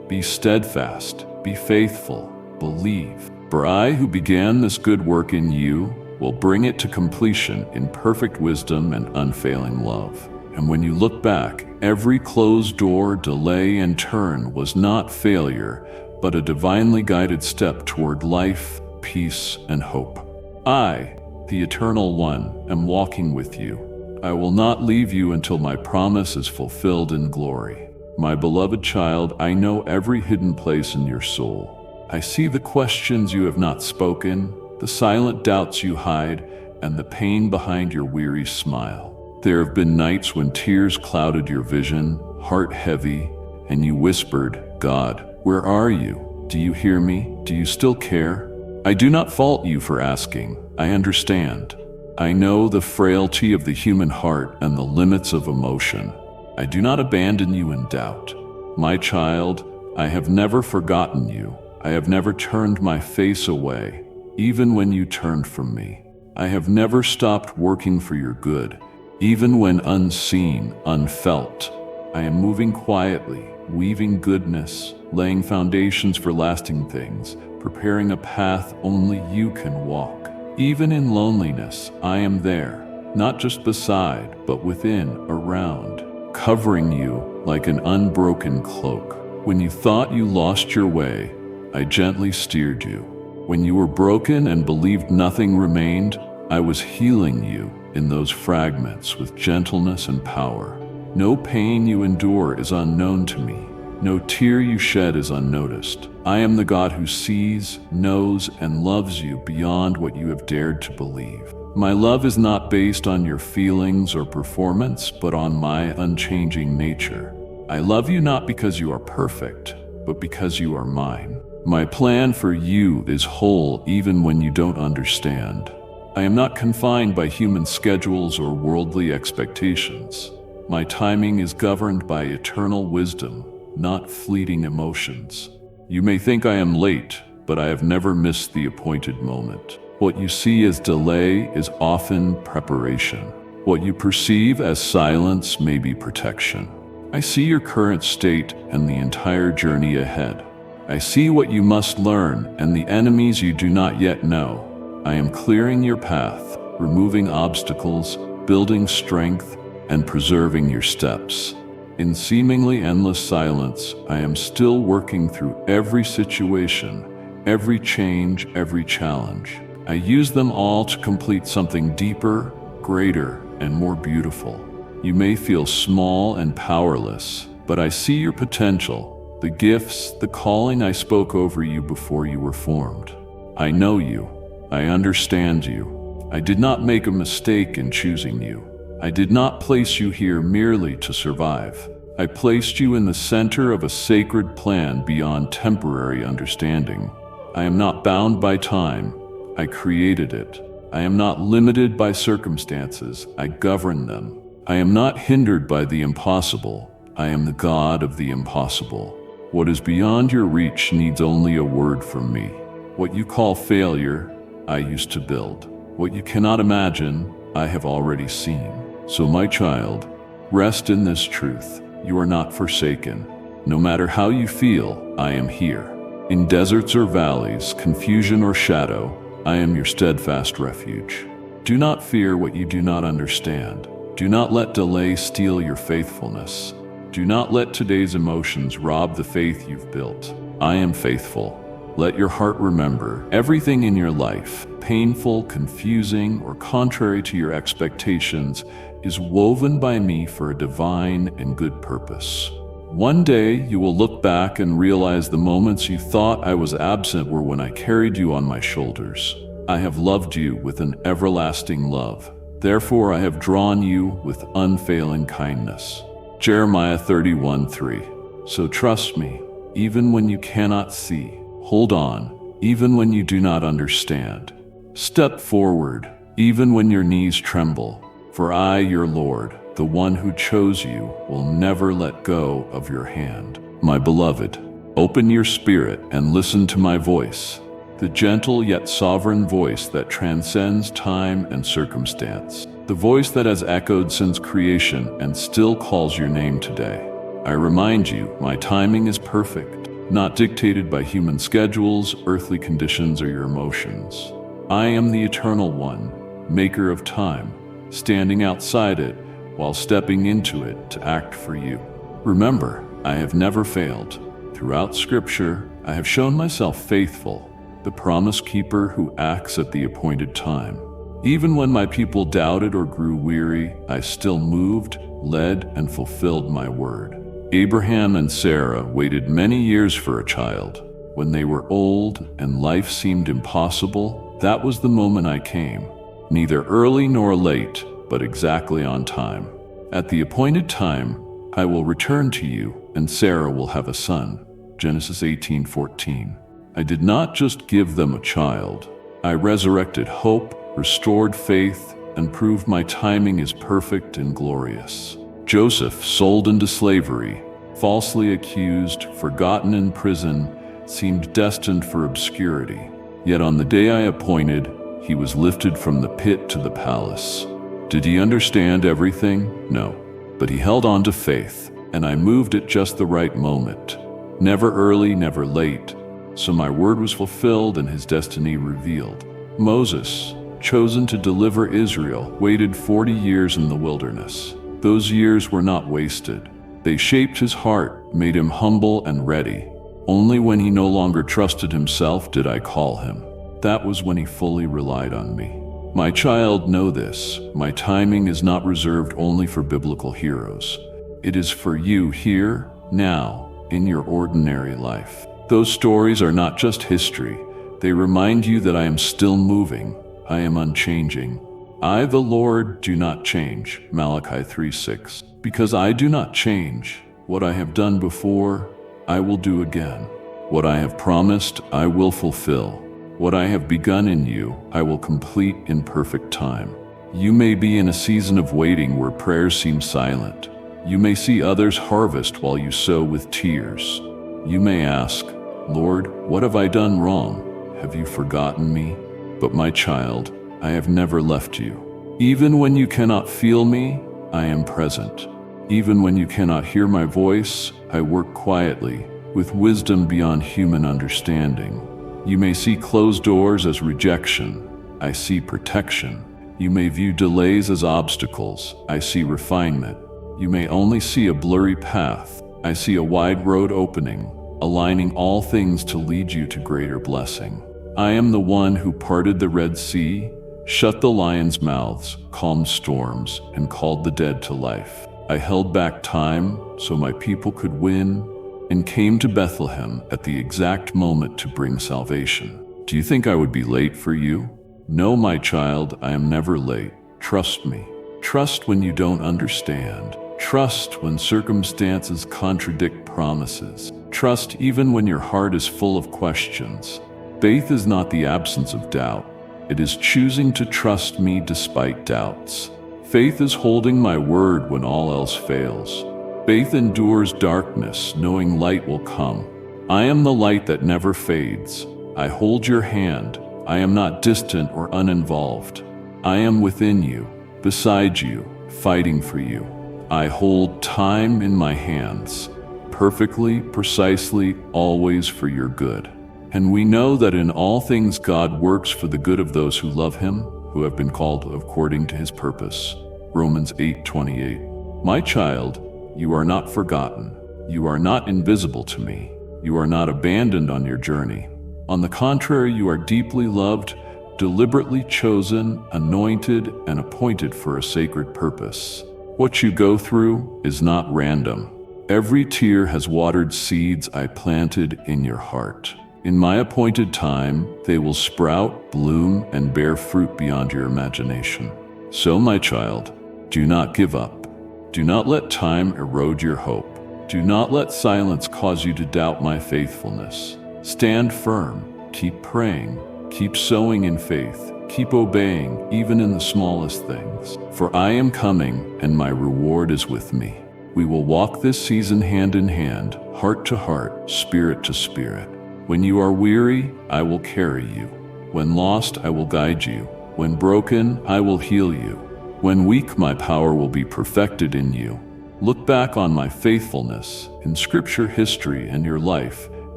Be steadfast. Be faithful. Believe. For I who began this good work in you will bring it to completion in perfect wisdom and unfailing love. And when you look back, every closed door, delay, and turn was not failure, but a divinely guided step toward life, peace, and hope. I, the Eternal One, am walking with you. I will not leave you until my promise is fulfilled in glory. My beloved child, I know every hidden place in your soul. I see the questions you have not spoken, the silent doubts you hide, and the pain behind your weary smile. There have been nights when tears clouded your vision, heart heavy, and you whispered, God, where are you? Do you hear me? Do you still care? I do not fault you for asking. I understand. I know the frailty of the human heart and the limits of emotion. I do not abandon you in doubt. My child, I have never forgotten you. I have never turned my face away, even when you turned from me. I have never stopped working for your good, even when unseen, unfelt. I am moving quietly, weaving goodness, laying foundations for lasting things, preparing a path only you can walk. Even in loneliness, I am there, not just beside, but within, around, covering you like an unbroken cloak. When you thought you lost your way, I gently steered you. When you were broken and believed nothing remained, I was healing you in those fragments with gentleness and power. No pain you endure is unknown to me. No tear you shed is unnoticed. I am the God who sees, knows, and loves you beyond what you have dared to believe. My love is not based on your feelings or performance, but on my unchanging nature. I love you not because you are perfect, but because you are mine. My plan for you is whole even when you don't understand. I am not confined by human schedules or worldly expectations. My timing is governed by eternal wisdom, not fleeting emotions. You may think I am late, but I have never missed the appointed moment. What you see as delay is often preparation. What you perceive as silence may be protection. I see your current state and the entire journey ahead. I see what you must learn and the enemies you do not yet know. I am clearing your path, removing obstacles, building strength, and preserving your steps. In seemingly endless silence, I am still working through every situation, every change, every challenge. I use them all to complete something deeper, greater, and more beautiful. You may feel small and powerless, but I see your potential, the gifts, the calling I spoke over you before you were formed. I know you. I understand you. I did not make a mistake in choosing you. I did not place you here merely to survive. I placed you in the center of a sacred plan beyond temporary understanding. I am not bound by time. I created it. I am not limited by circumstances. I govern them. I am not hindered by the impossible. I am the God of the impossible. What is beyond your reach needs only a word from me. What you call failure, I used to build. What you cannot imagine, I have already seen. So my child, rest in this truth. You are not forsaken. No matter how you feel, I am here. In deserts or valleys, confusion or shadow, I am your steadfast refuge. Do not fear what you do not understand. Do not let delay steal your faithfulness. Do not let today's emotions rob the faith you've built. I am faithful. Let your heart remember, everything in your life, painful, confusing, or contrary to your expectations, is woven by me for a divine and good purpose. One day you will look back and realize the moments you thought I was absent were when I carried you on my shoulders. I have loved you with an everlasting love. Therefore I have drawn you with unfailing kindness. Jeremiah 31:3. So trust me, even when you cannot see. Hold on, even when you do not understand. Step forward, even when your knees tremble. For I, your Lord, the one who chose you, will never let go of your hand. My beloved, open your spirit and listen to my voice, the gentle yet sovereign voice that transcends time and circumstance, the voice that has echoed since creation and still calls your name today. I remind you, my timing is perfect, not dictated by human schedules, earthly conditions, or your emotions. I am the Eternal One, maker of time, standing outside it while stepping into it to act for you. Remember, I have never failed. Throughout Scripture, I have shown myself faithful, the promise keeper who acts at the appointed time. Even when my people doubted or grew weary, I still moved, led, and fulfilled my word. Abraham and Sarah waited many years for a child. When they were old and life seemed impossible, that was the moment I came. Neither early nor late, but exactly on time. At the appointed time, I will return to you, and Sarah will have a son. Genesis 18:14. I did not just give them a child. I resurrected hope, restored faith, and proved my timing is perfect and glorious. Joseph, sold into slavery, falsely accused, forgotten in prison, seemed destined for obscurity. Yet on the day I appointed, he was lifted from the pit to the palace. Did he understand everything? No. But he held on to faith, and I moved at just the right moment. Never early, never late. So my word was fulfilled and his destiny revealed. Moses, chosen to deliver Israel, waited 40 years in the wilderness. Those years were not wasted. They shaped his heart, made him humble and ready. Only when he no longer trusted himself did I call him. That was when he fully relied on me. My child, know this. My timing is not reserved only for biblical heroes. It is for you here, now, in your ordinary life. Those stories are not just history. They remind you that I am still moving. I am unchanging. I, the Lord, do not change. Malachi 3:6. Because I do not change. What I have done before, I will do again. What I have promised, I will fulfill. What I have begun in you, I will complete in perfect time. You may be in a season of waiting where prayers seem silent, You may see others harvest while you sow with tears. You may ask, Lord, what have I done wrong? Have you forgotten me? But my child, I have never left you. Even when you cannot feel me, I am present. Even when you cannot hear my voice, I work quietly, with wisdom beyond human understanding. You may see closed doors as rejection. I see protection. You may view delays as obstacles. I see refinement. You may only see a blurry path. I see a wide road opening, aligning all things to lead you to greater blessing. I am the one who parted the Red Sea, shut the lions' mouths, calmed storms, and called the dead to life. I held back time so my people could win, and came to Bethlehem at the exact moment to bring salvation. Do you think I would be late for you? No, my child, I am never late. Trust me. Trust when you don't understand. Trust when circumstances contradict promises. Trust even when your heart is full of questions. Faith is not the absence of doubt. It is choosing to trust me despite doubts. Faith is holding my word when all else fails. Faith endures darkness, knowing light will come. I am the light that never fades. I hold your hand. I am not distant or uninvolved. I am within you, beside you, fighting for you. I hold time in my hands, perfectly, precisely, always for your good. And we know that in all things God works for the good of those who love him, who have been called according to his purpose. Romans 8:28. My child, you are not forgotten. You are not invisible to me. You are not abandoned on your journey. On the contrary, you are deeply loved, deliberately chosen, anointed, and appointed for a sacred purpose. What you go through is not random. Every tear has watered seeds I planted in your heart. In my appointed time, they will sprout, bloom, and bear fruit beyond your imagination. So, my child, do not give up. Do not let time erode your hope. Do not let silence cause you to doubt my faithfulness. Stand firm. Keep praying. Keep sowing in faith. Keep obeying, even in the smallest things. For I am coming, and my reward is with me. We will walk this season hand in hand, heart to heart, spirit to spirit. When you are weary, I will carry you. When lost, I will guide you. When broken, I will heal you. When weak, my power will be perfected in you. Look back on my faithfulness in scripture, history, and your life,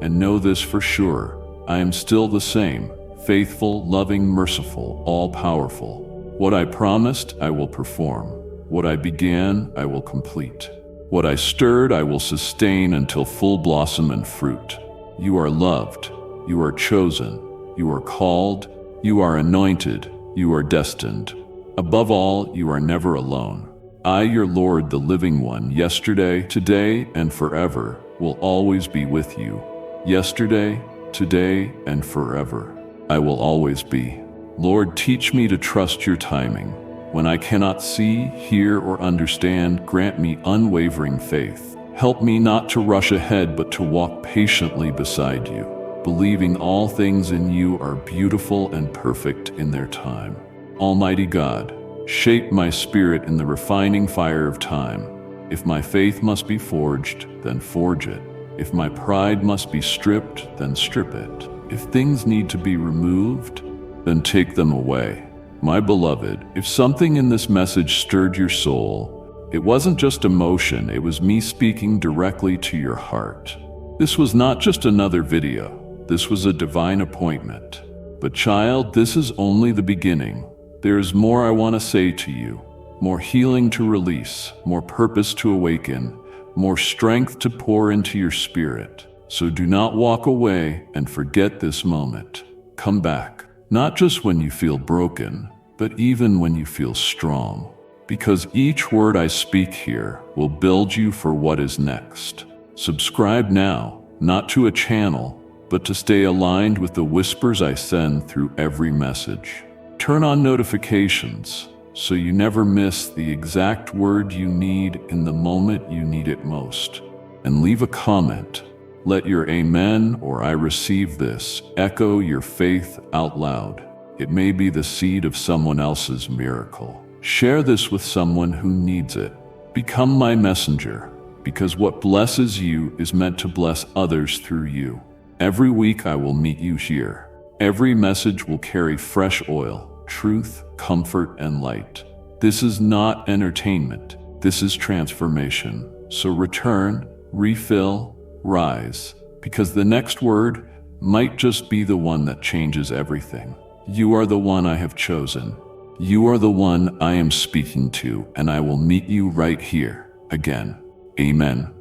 and know this for sure. I am still the same, faithful, loving, merciful, all-powerful. What I promised, I will perform. What I began, I will complete. What I stirred, I will sustain until full blossom and fruit. You are loved. You are chosen. You are called. You are anointed. You are destined. Above all, you are never alone. I, your Lord, the living one, yesterday, today, and forever, will always be with you. Yesterday, today, and forever, I will always be. Lord, teach me to trust your timing. When I cannot see, hear, or understand, grant me unwavering faith. Help me not to rush ahead, but to walk patiently beside you, believing all things in you are beautiful and perfect in their time. Almighty God, shape my spirit in the refining fire of time. If my faith must be forged, then forge it. If my pride must be stripped, then strip it. If things need to be removed, then take them away. My beloved, if something in this message stirred your soul, it wasn't just emotion, it was me speaking directly to your heart. This was not just another video. This was a divine appointment. But child, this is only the beginning. There is more I want to say to you, more healing to release, more purpose to awaken, more strength to pour into your spirit. So do not walk away and forget this moment. Come back, not just when you feel broken, but even when you feel strong. Because each word I speak here will build you for what is next. Subscribe now, not to a channel, but to stay aligned with the whispers I send through every message. Turn on notifications so you never miss the exact word you need in the moment you need it most. And leave a comment. Let your amen or I receive this echo your faith out loud. It may be the seed of someone else's miracle. Share this with someone who needs it. Become my messenger, because what blesses you is meant to bless others through you. Every week I will meet you here. Every message will carry fresh oil, truth, comfort, and light. This is not entertainment. This is transformation. So return, refill, rise, because the next word might just be the one that changes everything. You are the one I have chosen. You are the one I am speaking to, and I will meet you right here again. Amen.